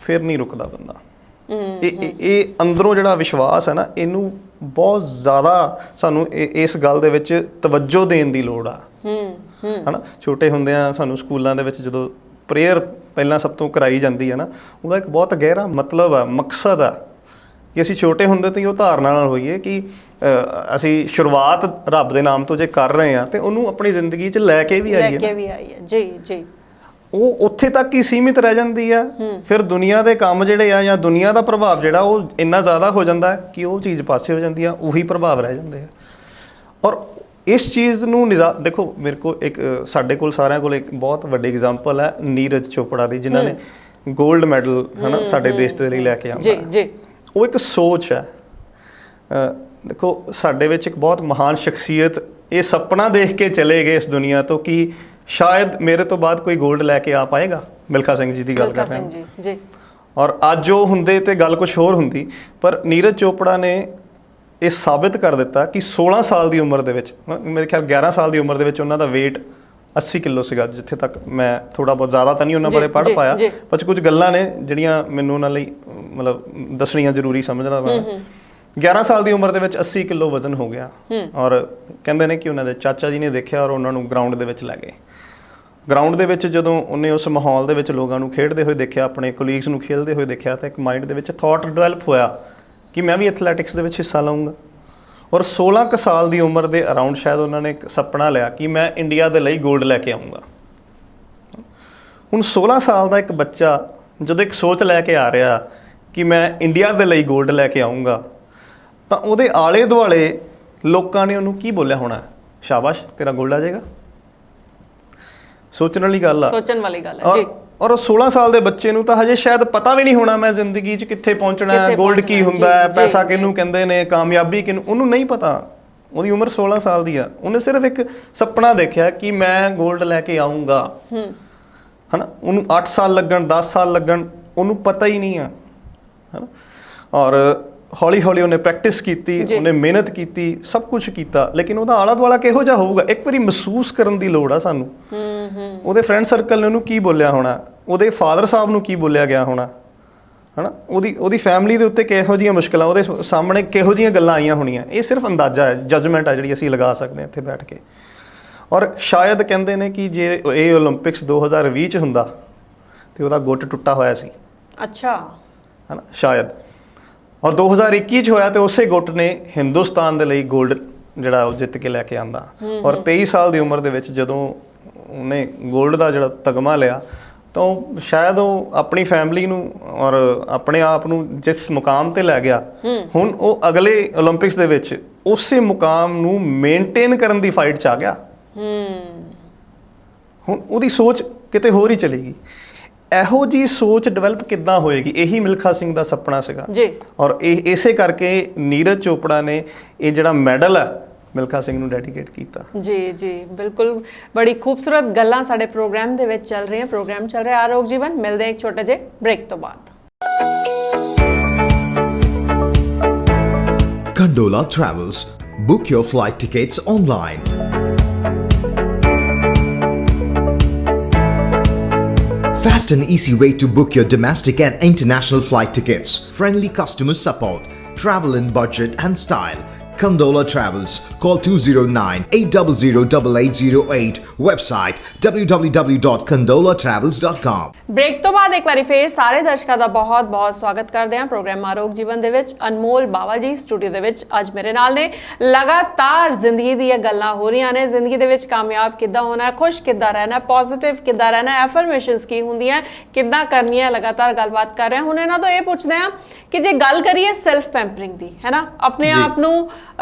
ਫਿਰ ਨਹੀਂ ਰੁਕਦਾ ਬੰਦਾ। ਇਹ ਅੰਦਰੋਂ ਜਿਹੜਾ ਵਿਸ਼ਵਾਸ ਹੈ ਨਾ, ਇਹਨੂੰ ਬਹੁਤ ਜ਼ਿਆਦਾ ਸਾਨੂੰ ਇਸ ਗੱਲ ਦੇ ਵਿੱਚ ਤਵੱਜੋ ਦੇਣ ਦੀ ਲੋੜ ਆ ਹਨਾ। ਛੋਟੇ ਹੁੰਦਿਆਂ ਸਾਨੂੰ ਸਕੂਲਾਂ ਦੇ ਵਿੱਚ ਜਦੋਂ ਪ੍ਰੇਅਰ ਪਹਿਲਾਂ ਸਭ ਤੋਂ ਕਰਾਈ ਜਾਂਦੀ ਹੈ ਨਾ, ਉਹਦਾ ਇੱਕ ਬਹੁਤ ਗਹਿਰਾ ਮਤਲਬ ਆ, ਮਕਸਦ ਆ ਕਿ ਅਸੀਂ ਛੋਟੇ ਹੁੰਦੇ ਤੋਂ ਹੀ ਉਹ ਧਾਰਨਾ ਨਾਲ ਹੋਈਏ ਕਿ ਅਸੀਂ ਸ਼ੁਰੂਆਤ ਰੱਬ ਦੇ ਨਾਮ ਤੋਂ ਜੇ ਕਰ ਰਹੇ ਹਾਂ ਤੇ ਉਹਨੂੰ ਆਪਣੀ ਜ਼ਿੰਦਗੀ 'ਚ ਲੈ ਕੇ ਵੀ ਆਈਏ। ਜੀ ਜੀ ਉਹ ਉੱਥੇ ਤੱਕ ਹੀ ਸੀਮਿਤ ਰਹਿ ਜਾਂਦੀ ਆ, ਫਿਰ ਦੁਨੀਆ ਦੇ ਕੰਮ ਜਿਹੜੇ ਆ ਜਾਂ ਦੁਨੀਆ ਦਾ ਪ੍ਰਭਾਵ ਜਿਹੜਾ ਉਹ ਇੰਨਾ ਜ਼ਿਆਦਾ ਹੋ ਜਾਂਦਾ ਕਿ ਉਹ ਚੀਜ਼ ਪਾਸੇ ਹੋ ਜਾਂਦੀ ਆ, ਉਹੀ ਪ੍ਰਭਾਵ ਰਹਿ ਜਾਂਦੇ ਆ। ਔਰ ਇਸ ਚੀਜ਼ ਨੂੰ ਦੇਖੋ, ਮੇਰੇ ਕੋਲ ਇੱਕ, ਸਾਡੇ ਕੋਲ ਸਾਰਿਆਂ ਕੋਲ ਇੱਕ ਬਹੁਤ ਵੱਡੀ ਐਗਜ਼ਾਮਪਲ ਹੈ ਨੀਰਜ ਚੋਪੜਾ ਦੀ, ਜਿਨ੍ਹਾਂ ਨੇ ਗੋਲਡ ਮੈਡਲ ਹਨਾ ਸਾਡੇ ਦੇਸ਼ ਦੇ ਲਈ ਲੈ ਕੇ ਆਉਂਦਾ। ਜੀ ਉਹ ਇੱਕ ਸੋਚ ਹੈ। ਦੇਖੋ ਸਾਡੇ ਵਿੱਚ ਇੱਕ ਬਹੁਤ ਮਹਾਨ ਸ਼ਖਸੀਅਤ ਇਹ ਸੁਪਨਾ ਦੇਖ ਕੇ ਚਲੇ ਗਏ ਇਸ ਦੁਨੀਆ ਤੋਂ ਕਿ ਸ਼ਾਇਦ ਮੇਰੇ ਤੋਂ ਬਾਅਦ ਕੋਈ ਗੋਲਡ ਲੈ ਕੇ ਆ ਪਾਏਗਾ। ਮਿਲਖਾ ਸਿੰਘ ਜੀ ਦੀ ਗੱਲ ਕਰ ਰਹੇ ਹਾਂ ਜੀ। ਔਰ ਅੱਜ ਉਹ ਹੁੰਦੇ ਤੇ ਗੱਲ ਕੁਝ ਹੋਰ ਹੁੰਦੀ, ਪਰ ਨੀਰਜ ਚੋਪੜਾ ਨੇ ਇਹ ਸਾਬਿਤ ਕਰ ਦਿੱਤਾ ਕਿ 16 ਸਾਲ ਦੀ ਉਮਰ ਦੇ ਵਿੱਚ, ਮੇਰੇ ਖਿਆਲ 11 ਸਾਲ ਦੀ ਉਮਰ ਦੇ ਵਿੱਚ ਉਹਨਾਂ ਦਾ weight 80 ਕਿਲੋ ਸੀਗਾ, ਜਿੱਥੇ ਤੱਕ ਮੈਂ ਥੋੜਾ ਬਹੁਤ, ਜ਼ਿਆਦਾ ਤਾਂ ਨਹੀਂ ਉਹਨਾਂ ਬਾਰੇ ਪੜ੍ਹ ਪਾਇਆ, ਪਰ ਕੁਝ ਗੱਲਾਂ ਨੇ ਜਿਹੜੀਆਂ ਮੈਨੂੰ ਉਹਨਾਂ ਲਈ ਮਤਲਬ ਦੱਸਣੀਆਂ ਜ਼ਰੂਰੀ ਸਮਝਦਾ ਮੈਂ। 11 ਸਾਲ ਦੀ ਉਮਰ ਦੇ ਵਿੱਚ 80 ਕਿਲੋ ਵਜ਼ਨ ਹੋ ਗਿਆ ਔਰ ਕਹਿੰਦੇ ਨੇ ਕਿ ਉਹਨਾਂ ਦੇ ਚਾਚਾ ਜੀ ਨੇ ਦੇਖਿਆ ਔਰ ਉਹਨਾਂ ਨੂੰ ਗਰਾਊਂਡ ਦੇ ਵਿੱਚ ਲੈ ਗਏ। ਗਰਾਊਂਡ ਦੇ ਵਿੱਚ ਜਦੋਂ ਉਹਨੇ ਉਸ ਮਾਹੌਲ ਦੇ ਵਿੱਚ ਲੋਕਾਂ ਨੂੰ ਖੇਡਦੇ ਹੋਏ ਦੇਖਿਆ, ਆਪਣੇ ਕੋਲੀਗਸ ਨੂੰ ਖੇਡਦੇ ਹੋਏ ਦੇਖਿਆ, ਤਾਂ ਇੱਕ ਮਾਈਂਡ ਦੇ ਵਿੱਚ ਥਾਟ ਡਿਵੈਲਪ ਹੋਇਆ ਕਿ ਮੈਂ ਵੀ ਐਥਲੈਟਿਕਸ ਦੇ ਵਿੱਚ ਹਿੱਸਾ ਲਵਾਂਗਾ। ਔਰ 16 ਕੁ ਸਾਲ ਦੀ ਉਮਰ ਦੇ ਅਰਾਊਂਡ ਸ਼ਾਇਦ ਉਹਨਾਂ ਨੇ ਇੱਕ ਸੁਪਨਾ ਲਿਆ ਕਿ ਮੈਂ ਇੰਡੀਆ ਦੇ ਲਈ ਗੋਲਡ ਲੈ ਕੇ ਆਊਂਗਾ। ਹੁਣ 16 ਸਾਲ ਦਾ ਇੱਕ ਬੱਚਾ ਜਦੋਂ ਇੱਕ ਸੋਚ ਲੈ ਕੇ ਆ ਰਿਹਾ ਕਿ ਮੈਂ ਇੰਡੀਆ ਦੇ ਲਈ ਗੋਲਡ ਲੈ ਕੇ ਆਊਂਗਾ, ਤਾਂ ਉਹਦੇ ਆਲੇ ਦੁਆਲੇ ਲੋਕਾਂ ਨੇ ਉਹਨੂੰ ਕੀ ਬੋਲਿਆ ਹੋਣਾ? ਸ਼ਾਬਾਸ਼, ਤੇਰਾ ਗੋਲਡ ਆ ਜਾਏਗਾ। ਸੋਚਣ ਵਾਲੀ ਗੱਲ ਆ, ਸੋਚਣ ਵਾਲੀ ਗੱਲ ਹੈ ਜੀ। ਔਰ 16 ਸਾਲ ਦੇ ਬੱਚੇ ਨੂੰ ਤਾਂ ਹਜੇ ਸ਼ਾਇਦ ਪਤਾ ਵੀ ਨਹੀਂ ਹੋਣਾ ਮੈਂ ਜ਼ਿੰਦਗੀ 'ਚ ਕਿੱਥੇ ਪਹੁੰਚਣਾ ਹੈ, ਗੋਲਡ ਕੀ ਹੁੰਦਾ ਹੈ, ਪੈਸਾ ਕਿਹਨੂੰ ਕਹਿੰਦੇ ਨੇ, ਕਾਮਯਾਬੀ ਕਿਹਨੂੰ, ਉਹਨੂੰ ਨਹੀਂ ਪਤਾ। ਉਹਦੀ ਉਮਰ 16 ਸਾਲ ਦੀ ਆ, ਉਹਨੇ ਸਿਰਫ ਇੱਕ ਸੁਪਨਾ ਦੇਖਿਆ ਕਿ ਮੈਂ ਗੋਲਡ ਲੈ ਕੇ ਆਊਂਗਾ ਹਨਾ। ਉਹਨੂੰ 8 ਸਾਲ ਲੱਗਣ, 10 ਸਾਲ ਲੱਗਣ, ਉਹਨੂੰ ਪਤਾ ਹੀ ਨਹੀਂ ਆ ਹਨਾ। ਔਰ ਹੌਲੀ ਹੌਲੀ ਉਹਨੇ ਪ੍ਰੈਕਟਿਸ ਕੀਤੀ, ਉਹਨੇ ਮਿਹਨਤ ਕੀਤੀ, ਸਭ ਕੁਝ ਕੀਤਾ, ਲੇਕਿਨ ਉਹਦਾ ਆਲਾ ਦੁਆਲਾ ਕਿਹੋ ਜਿਹਾ ਹੋਊਗਾ ਇੱਕ ਵਾਰੀ ਮਹਿਸੂਸ ਕਰਨ ਦੀ ਲੋੜ ਆ ਸਾਨੂੰ। ਉਹਦੇ ਫਰੈਂਡ ਸਰਕਲ ਨੇ ਉਹਨੂੰ ਕੀ ਬੋਲਿਆ ਹੋਣਾ, ਉਹਦੇ ਫਾਦਰ ਸਾਹਿਬ ਨੂੰ ਕੀ ਬੋਲਿਆ ਗਿਆ ਹੋਣਾ, ਹਨਾ, ਉਹਦੀ ਫੈਮਿਲੀ ਦੇ ਉੱਤੇ ਕਿਹੋ ਜਿਹੀਆਂ ਮੁਸ਼ਕਲਾਂ, ਉਹਦੇ ਸਾਹਮਣੇ ਕਿਹੋ ਜਿਹੀਆਂ ਗੱਲਾਂ ਆਈਆਂ ਹੋਣੀਆਂ। ਇਹ ਸਿਰਫ ਅੰਦਾਜ਼ਾ ਹੈ, ਜਜਮੈਂਟ ਹੈ ਜਿਹੜੀ ਅਸੀਂ ਲਗਾ ਸਕਦੇ ਹਾਂ ਇੱਥੇ ਬੈਠ ਕੇ। ਔਰ ਸ਼ਾਇਦ ਕਹਿੰਦੇ ਨੇ ਕਿ ਜੇ ਇਹ ਓਲੰਪਿਕਸ 2020 ਚ ਹੁੰਦਾ ਤੇ ਉਹਦਾ ਗੁੱਟ ਟੁੱਟਾ ਹੋਇਆ ਸੀ। ਅੱਛਾ। ਹਨਾ, ਸ਼ਾਇਦ। ਔਰ 2021 ਚ ਹੋਇਆ ਤੇ ਉਸੇ ਗੁੱਟ ਨੇ ਹਿੰਦੁਸਤਾਨ ਦੇ ਲਈ 골ਡ ਜਿਹੜਾ ਉਹ ਜਿੱਤ ਕੇ ਲੈ ਕੇ ਆਂਦਾ। ਔਰ 23 ਸਾਲ ਦੀ ਉਮਰ ਦੇ ਵਿੱਚ ਜਦੋਂ ਉਹਨੇ 골ਡ ਦਾ ਜਿਹੜਾ ਤਗਮਾ ਲਿਆ ਤਾਂ ਉਹ ਸ਼ਾਇਦ ਉਹ ਆਪਣੀ ਫੈਮਿਲੀ ਨੂੰ ਔਰ ਆਪਣੇ ਆਪ ਨੂੰ ਜਿਸ ਮੁਕਾਮ ਤੇ ਲੈ ਗਿਆ, ਹੁਣ ਉਹ ਅਗਲੇ ਓਲੰਪਿਕਸ ਦੇ ਵਿੱਚ ਉਸੇ ਮੁਕਾਮ ਨੂੰ ਮੇਨਟੇਨ ਕਰਨ ਦੀ ਫਾਈਟ 'ਚ ਆ ਗਿਆ। ਹੁਣ ਉਹਦੀ ਸੋਚ ਕਿਤੇ ਹੋਰ ਹੀ ਚਲੇਗੀ। ਇਹੋ ਜੀ ਸੋਚ ਡਿਵੈਲਪ ਕਿੱਦਾਂ ਹੋਏਗੀ? ਇਹੀ ਮਿਲਖਾ ਸਿੰਘ ਦਾ ਸੁਪਨਾ ਸੀਗਾ ਜੀ। ਔਰ ਇਸੇ ਕਰਕੇ ਨੀਰਜ ਚੋਪੜਾ ਨੇ ਇਹ ਜਿਹੜਾ ਮੈਡਲ ਹੈ ਮਿਲਖਾ ਸਿੰਘ ਨੂੰ ਡੈਡੀਕੇਟ ਕੀਤਾ। ਜੀ ਜੀ, ਬਿਲਕੁਲ। ਬੜੀ ਖੂਬਸੂਰਤ ਗੱਲਾਂ ਸਾਡੇ ਪ੍ਰੋਗਰਾਮ ਦੇ ਵਿੱਚ ਚੱਲ ਰਹੀਆਂ। ਪ੍ਰੋਗਰਾਮ ਚੱਲ ਰਿਹਾ ਆਰੋਗ ਜੀਵਨ। ਮਿਲਦੇ ਹਾਂ ਇੱਕ ਛੋਟੇ ਜਿਹੇ ਬ੍ਰੇਕ ਤੋਂ ਬਾਅਦ। Condola Travels. Book your flight tickets online. Fast and easy way to book your domestic and international flight tickets. Friendly customer support. Travel in budget and style. Condola Travels. Call 209-800-8808. Website www.condolatravels.com. Break ਤੋਂ ਬਾਅਦ ਇੱਕ ਵਾਰੀ ਫੇਰ ਸਾਰੇ ਦਰਸ਼ਕਾਂ ਦਾ ਬਹੁਤ-ਬਹੁਤ ਸਵਾਗਤ ਕਰਦੇ ਹਾਂ ਪ੍ਰੋਗਰਾਮ ਆਰੋਗ ਜੀਵਨ ਦੇ ਵਿੱਚ। ਅਨਮੋਲ ਬਾਵਾ ਜੀ ਸਟੂਡੀਓ ਦੇ ਵਿੱਚ ਅੱਜ ਮੇਰੇ ਨਾਲ ਨੇ। ਲਗਾਤਾਰ ਜ਼ਿੰਦਗੀ ਦੀਆਂ ਗੱਲਾਂ ਹੋ ਰਹੀਆਂ ਨੇ। ਜ਼ਿੰਦਗੀ ਦੇ ਵਿੱਚ ਕਾਮਯਾਬ ਕਿੱਦਾਂ ਹੋਣਾ, ਖੁਸ਼ ਕਿੱਦਾਂ ਰਹਿਣਾ, ਪੋਜ਼ਿਟਿਵ ਕਿੱਦਾਂ ਰਹਿਣਾ, ਐਫਰਮੇਸ਼ਨਸ ਕੀ ਹੁੰਦੀਆਂ, ਕਿੱਦਾਂ ਕਰਨੀਆਂ, ਲਗਾਤਾਰ ਗੱਲਬਾਤ ਕਰ ਰਹੇ ਹਾਂ। ਹੁਣ ਇਹਨਾਂ ਤੋਂ ਇਹ ਪੁੱਛਦੇ ਹਾਂ ਕਿ ਜੇ ਗੱਲ ਕਰੀਏ ਸੈਲਫ ਪੈਂਪਰਿੰਗ ਦੀ, ਹੈ ਨਾ, ਆਪਣੇ ਆਪ ਨੂੰ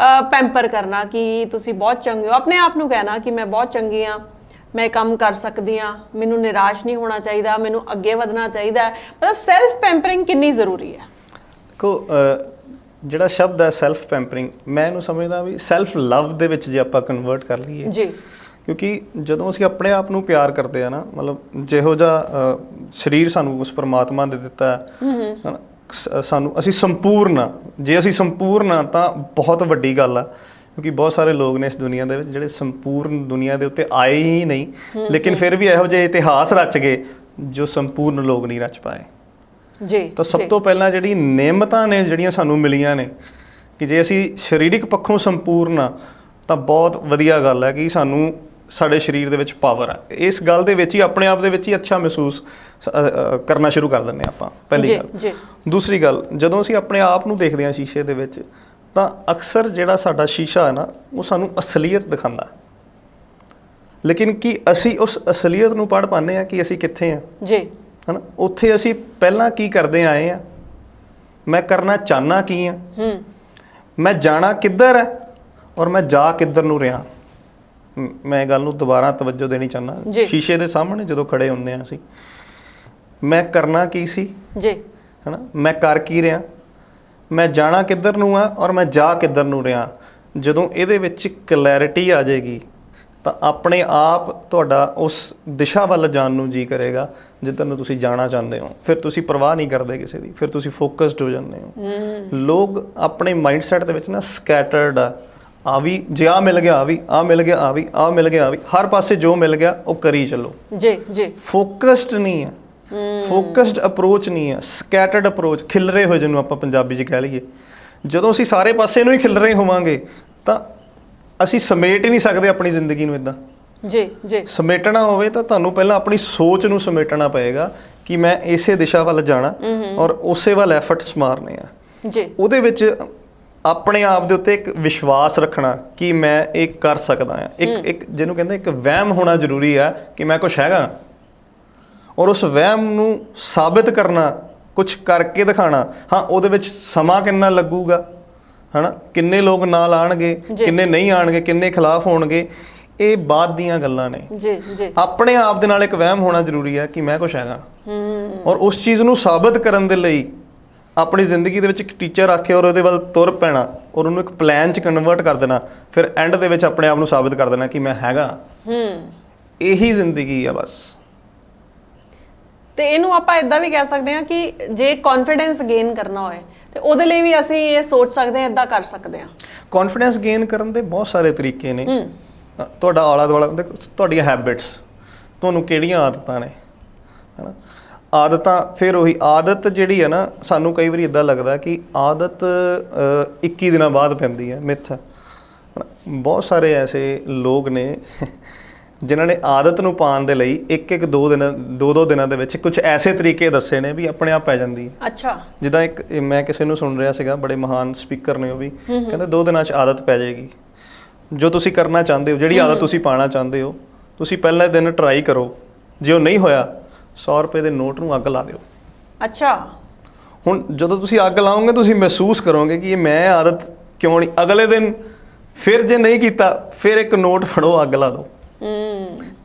ਪੈਂਪਰ ਕਰਨਾ ਕਿ ਤੁਸੀਂ ਬਹੁਤ ਚੰਗੇ ਹੋ, ਆਪਣੇ ਆਪ ਨੂੰ ਕਹਿਣਾ ਕਿ ਮੈਂ ਬਹੁਤ ਚੰਗੀ ਹਾਂ, ਮੈਂ ਕੰਮ ਕਰ ਸਕਦੀ ਹਾਂ, ਮੈਨੂੰ ਨਿਰਾਸ਼ ਨਹੀਂ ਹੋਣਾ ਚਾਹੀਦਾ, ਮੈਨੂੰ ਅੱਗੇ ਵਧਣਾ ਚਾਹੀਦਾ। ਮਤਲਬ ਸੈਲਫ ਪੈਂਪਰਿੰਗ ਕਿੰਨੀ ਜ਼ਰੂਰੀ ਹੈ? ਦੇਖੋ, ਜਿਹੜਾ ਸ਼ਬਦ ਹੈ ਸੈਲਫ ਪੈਂਪਰਿੰਗ, ਮੈਂ ਇਹਨੂੰ ਸਮਝਦਾ ਵੀ ਸੈਲਫ ਲਵ ਦੇ ਵਿੱਚ ਜੇ ਆਪਾਂ ਕਨਵਰਟ ਕਰ ਲਈਏ ਜੀ। ਕਿਉਂਕਿ ਜਦੋਂ ਅਸੀਂ ਆਪਣੇ ਆਪ ਨੂੰ ਪਿਆਰ ਕਰਦੇ ਆ ਨਾ, ਮਤਲਬ ਜਿਹੋ ਜਿਹਾ ਸਰੀਰ ਸਾਨੂੰ ਉਸ ਪਰਮਾਤਮਾ ਨੇ ਦਿੱਤਾ ਹੈ, ਸਾਨੂੰ ਅਸੀਂ ਸੰਪੂਰਨ ਆ। ਜੇ ਅਸੀਂ ਸੰਪੂਰਨ ਆ ਤਾਂ ਬਹੁਤ ਵੱਡੀ ਗੱਲ ਆ, ਕਿਉਂਕਿ ਬਹੁਤ ਸਾਰੇ ਲੋਕ ਨੇ ਇਸ ਦੁਨੀਆ ਦੇ ਵਿੱਚ ਜਿਹੜੇ ਸੰਪੂਰਨ ਦੁਨੀਆ ਦੇ ਉੱਤੇ ਆਏ ਹੀ ਨਹੀਂ, ਲੇਕਿਨ ਫਿਰ ਵੀ ਇਹੋ ਜਿਹੇ ਇਤਿਹਾਸ ਰਚ ਗਏ ਜੋ ਸੰਪੂਰਨ ਲੋਕ ਨਹੀਂ ਰਚ ਪਾਏ। ਜੀ। ਤਾਂ ਸਭ ਤੋਂ ਪਹਿਲਾਂ ਜਿਹੜੀ ਨਿਯਮਤਾਂ ਨੇ ਜਿਹੜੀਆਂ ਸਾਨੂੰ ਮਿਲੀਆਂ ਨੇ ਕਿ ਜੇ ਅਸੀਂ ਸਰੀਰਕ ਪੱਖੋਂ ਸੰਪੂਰਨ ਆ ਤਾਂ ਬਹੁਤ ਵਧੀਆ ਗੱਲ ਹੈ ਕਿ ਸਾਨੂੰ ਸਾਡੇ ਸਰੀਰ ਦੇ ਵਿੱਚ ਪਾਵਰ ਆ। ਇਸ ਗੱਲ ਦੇ ਵਿੱਚ ਹੀ ਆਪਣੇ ਆਪ ਦੇ ਵਿੱਚ ਹੀ ਅੱਛਾ ਮਹਿਸੂਸ ਕਰਨਾ ਸ਼ੁਰੂ ਕਰ ਦਿੰਦੇ ਆਪਾਂ, ਪਹਿਲੀ ਗੱਲ। ਦੂਸਰੀ ਗੱਲ, ਜਦੋਂ ਅਸੀਂ ਆਪਣੇ ਆਪ ਨੂੰ ਦੇਖਦੇ ਹਾਂ ਸ਼ੀਸ਼ੇ ਦੇ ਵਿੱਚ ਤਾਂ ਅਕਸਰ ਜਿਹੜਾ ਸਾਡਾ ਸ਼ੀਸ਼ਾ ਹੈ ਨਾ ਉਹ ਸਾਨੂੰ ਅਸਲੀਅਤ ਦਿਖਾਉਂਦਾ, ਲੇਕਿਨ ਕੀ ਅਸੀਂ ਉਸ ਅਸਲੀਅਤ ਨੂੰ ਪੜ੍ਹ ਪਾਉਂਦੇ ਹਾਂ ਕਿ ਅਸੀਂ ਕਿੱਥੇ ਹਾਂ? ਜੀ। ਹੈ ਨਾ, ਉੱਥੇ ਅਸੀਂ ਪਹਿਲਾਂ ਕੀ ਕਰਦੇ ਆਏ ਹਾਂ, ਮੈਂ ਕਰਨਾ ਚਾਹੁੰਦਾ ਕੀ ਹਾਂ, ਮੈਂ ਜਾਣਾ ਕਿੱਧਰ ਹੈ ਔਰ ਮੈਂ ਜਾ ਕਿੱਧਰ ਨੂੰ ਰਿਹਾ। ਮੈਂ ਇਹ ਗੱਲ ਨੂੰ ਦੁਬਾਰਾ ਤਵੱਜੋ ਦੇਣੀ ਚਾਹੁੰਦਾ। ਸ਼ੀਸ਼ੇ ਦੇ ਸਾਹਮਣੇ ਜਦੋਂ ਖੜੇ ਹੁੰਦੇ ਹਾਂ ਅਸੀਂ, ਮੈਂ ਕਰਨਾ ਕੀ ਸੀ ਜੀ, ਹੈ ਨਾ, ਮੈਂ ਕਰ ਕੀ ਰਿਹਾ, ਮੈਂ ਜਾਣਾ ਕਿੱਧਰ ਨੂੰ ਆ ਔਰ ਮੈਂ ਜਾ ਕਿੱਧਰ ਨੂੰ ਰਿਹਾ। ਜਦੋਂ ਇਹਦੇ ਵਿੱਚ ਕਲੈਰਿਟੀ ਆ ਜਾਏਗੀ ਤਾਂ ਆਪਣੇ ਆਪ ਤੁਹਾਡਾ ਉਸ ਦਿਸ਼ਾ ਵੱਲ ਜਾਣ ਨੂੰ ਜੀ ਕਰੇਗਾ ਜਿੱਧਰ ਨੂੰ ਤੁਸੀਂ ਜਾਣਾ ਚਾਹੁੰਦੇ ਹੋ। ਫਿਰ ਤੁਸੀਂ ਪਰਵਾਹ ਨਹੀਂ ਕਰਦੇ ਕਿਸੇ ਦੀ, ਫਿਰ ਤੁਸੀਂ ਫੋਕਸਡ ਹੋ ਜਾਂਦੇ ਹੋ। ਲੋਕ ਆਪਣੇ ਮਾਈਂਡਸੈਟ ਦੇ ਵਿੱਚ ਨਾ ਸਕੈਟਰਡ ਆ ਵੀ, ਜੇ ਆ ਮਿਲ ਗਿਆ ਆ ਵੀ, ਆ ਮਿਲ ਗਿਆ ਆ ਵੀ, ਆ ਮਿਲ ਗਿਆ ਆ ਵੀ, ਹਰ ਪਾਸੇ ਜੋ ਮਿਲ ਗਿਆ ਉਹ ਕਰੀ ਚੱਲੋ। ਜੀ ਜੀ। ਫੋਕਸਡ ਨਹੀਂ ਹੈ, ਫੋਕਸਡ ਅਪਰੋਚ ਨਹੀਂ ਹੈ, ਸਕੈਟਰਡ ਅਪਰੋਚ, ਖਿਲਰੇ ਹੋਏ ਜਿਹਨੂੰ ਆਪਾਂ ਪੰਜਾਬੀ 'ਚ ਕਹਿ ਲਈਏ। ਜਦੋਂ ਅਸੀਂ ਸਾਰੇ ਪਾਸੇ ਨੂੰ ਹੀ ਖਿਲਰੇ ਹੋਵਾਂਗੇ ਤਾਂ ਅਸੀਂ ਸਮੇਟ ਹੀ ਨਹੀਂ ਸਕਦੇ ਆਪਣੀ ਜ਼ਿੰਦਗੀ ਨੂੰ। ਇੱਦਾਂ ਜੀ ਜੀ ਸਮੇਟਣਾ ਹੋਵੇ ਤਾਂ ਤੁਹਾਨੂੰ ਪਹਿਲਾਂ ਆਪਣੀ ਸੋਚ ਨੂੰ ਸਮੇਟਣਾ ਪਏਗਾ ਕਿ ਮੈਂ ਇਸੇ ਦਿਸ਼ਾ ਵੱਲ ਜਾਣਾ ਔਰ ਉਸੇ ਵੱਲ ਐਫਰਟਸ ਮਾਰਨੇ ਆ ਜੀ। ਉਹਦੇ ਵਿੱਚ ਆਪਣੇ ਆਪ ਦੇ ਉੱਤੇ ਇੱਕ ਵਿਸ਼ਵਾਸ ਰੱਖਣਾ ਕਿ ਮੈਂ ਇਹ ਕਰ ਸਕਦਾ ਹਾਂ। ਇੱਕ ਜਿਹਨੂੰ ਕਹਿੰਦੇ ਇੱਕ ਵਹਿਮ ਹੋਣਾ ਜ਼ਰੂਰੀ ਆ ਕਿ ਮੈਂ ਕੁਛ ਹੈਗਾ, ਔਰ ਉਸ ਵਹਿਮ ਨੂੰ ਸਾਬਿਤ ਕਰਨਾ, ਕੁਛ ਕਰਕੇ ਦਿਖਾਣਾ। ਹਾਂ, ਉਹਦੇ ਵਿੱਚ ਸਮਾਂ ਕਿੰਨਾ ਲੱਗੂਗਾ, ਹੈ ਨਾ, ਕਿੰਨੇ ਲੋਕ ਨਾਲ ਆਉਣਗੇ, ਕਿੰਨੇ ਨਹੀਂ ਆਉਣਗੇ, ਕਿੰਨੇ ਖਿਲਾਫ ਹੋਣਗੇ, ਇਹ ਬਾਅਦ ਦੀਆਂ ਗੱਲਾਂ ਨੇ। ਜੀ ਜੀ। ਆਪਣੇ ਆਪ ਦੇ ਨਾਲ ਇੱਕ ਵਹਿਮ ਹੋਣਾ ਜ਼ਰੂਰੀ ਹੈ ਕਿ ਮੈਂ ਕੁਛ ਹੈਗਾ, ਔਰ ਉਸ ਚੀਜ਼ ਨੂੰ ਸਾਬਿਤ ਕਰਨ ਦੇ ਲਈ ਆਪਣੀ ਜ਼ਿੰਦਗੀ ਦੇ ਵਿੱਚ ਇੱਕ ਟੀਚਰ ਰੱਖ ਕੇ ਔਰ ਉਹਦੇ ਵੱਲ ਤੁਰ ਪੈਣਾ ਔਰ ਉਹਨੂੰ ਇੱਕ ਪਲਾਨ 'ਚ ਕਨਵਰਟ ਕਰ ਦੇਣਾ, ਫਿਰ ਐਂਡ ਦੇ ਵਿੱਚ ਆਪਣੇ ਆਪ ਨੂੰ ਸਾਬਿਤ ਕਰ ਦੇਣਾ ਕਿ ਮੈਂ ਹੈਗਾ। ਇਹੀ ਜ਼ਿੰਦਗੀ ਆ ਬਸ। ਤੇ ਇਹਨੂੰ ਆਪਾਂ ਇਦਾਂ ਵੀ ਕਹਿ ਸਕਦੇ ਹਾਂ ਕਿ ਜੇ ਕੌਨਫੀਡੈਂਸ ਗੇਨ ਕਰਨਾ ਹੋਏ ਤੇ ਉਹਦੇ ਲਈ ਵੀ ਅਸੀਂ ਇਹ ਸੋਚ ਸਕਦੇ ਹਾਂ, ਇਦਾਂ ਕਰ ਸਕਦੇ ਹਾਂ। ਕੌਨਫੀਡੈਂਸ ਗੇਨ ਕਰਨ ਦੇ ਬਹੁਤ ਸਾਰੇ ਤਰੀਕੇ ਨੇ। ਤੁਹਾਡਾ ਆਲਾ ਦੁਆਲਾ, ਤੁਹਾਡੀਆਂ ਹੈਬਿਟਸ, ਤੁਹਾਨੂੰ ਕਿਹੜੀਆਂ ਆਦਤਾਂ ਨੇ, ਹੈ ਨਾ। ਆਦਤਾਂ, ਫਿਰ ਉਹੀ ਆਦਤ ਜਿਹੜੀ ਹੈ ਨਾ, ਸਾਨੂੰ ਕਈ ਵਾਰੀ ਇੱਦਾਂ ਲੱਗਦਾ ਕਿ ਆਦਤ 21 ਦਿਨਾਂ ਬਾਅਦ ਪੈਂਦੀ ਹੈ, ਮਿੱਥ ਹੈ ਨਾ। ਬਹੁਤ ਸਾਰੇ ਐਸੇ ਲੋਕ ਨੇ ਜਿਨ੍ਹਾਂ ਨੇ ਆਦਤ ਨੂੰ ਪਾਉਣ ਦੇ ਲਈ ਇੱਕ ਦੋ ਦਿਨਾਂ ਦੇ ਵਿੱਚ ਕੁਝ ਐਸੇ ਤਰੀਕੇ ਦੱਸੇ ਨੇ ਵੀ ਆਪਣੇ ਆਪ ਪੈ ਜਾਂਦੀ ਹੈ। ਅੱਛਾ। ਜਿੱਦਾਂ ਇੱਕ ਮੈਂ ਕਿਸੇ ਨੂੰ ਸੁਣ ਰਿਹਾ ਸੀਗਾ, ਬੜੇ ਮਹਾਨ ਸਪੀਕਰ ਨੇ ਉਹ ਵੀ, ਕਹਿੰਦੇ 2 ਦਿਨਾਂ 'ਚ ਆਦਤ ਪੈ ਜਾਏਗੀ। ਜੋ ਤੁਸੀਂ ਕਰਨਾ ਚਾਹੁੰਦੇ ਹੋ, ਜਿਹੜੀ ਆਦਤ ਤੁਸੀਂ ਪਾਉਣਾ ਚਾਹੁੰਦੇ ਹੋ, ਤੁਸੀਂ ਪਹਿਲੇ ਦਿਨ ਟਰਾਈ ਕਰੋ। ਜੇ ਉਹ ਨਹੀਂ ਹੋਇਆ, 100 ਰੁਪਏ ਦੇ ਨੋਟ ਨੂੰ ਅੱਗ ਲਾ ਦਿਓ। ਅੱਛਾ। ਹੁਣ ਜਦੋਂ ਤੁਸੀਂ ਅੱਗ ਲਾਓਗੇ, ਤੁਸੀਂ ਮਹਿਸੂਸ ਕਰੋਗੇ ਕਿ ਇਹ ਮੈਂ ਆਦਤ ਕਿਉਂ ਨਹੀਂ। ਅਗਲੇ ਦਿਨ ਫਿਰ ਜੇ ਨਹੀਂ ਕੀਤਾ, ਫਿਰ ਇੱਕ ਨੋਟ ਫੜੋ, ਅੱਗ ਲਾ ਦਿਓ।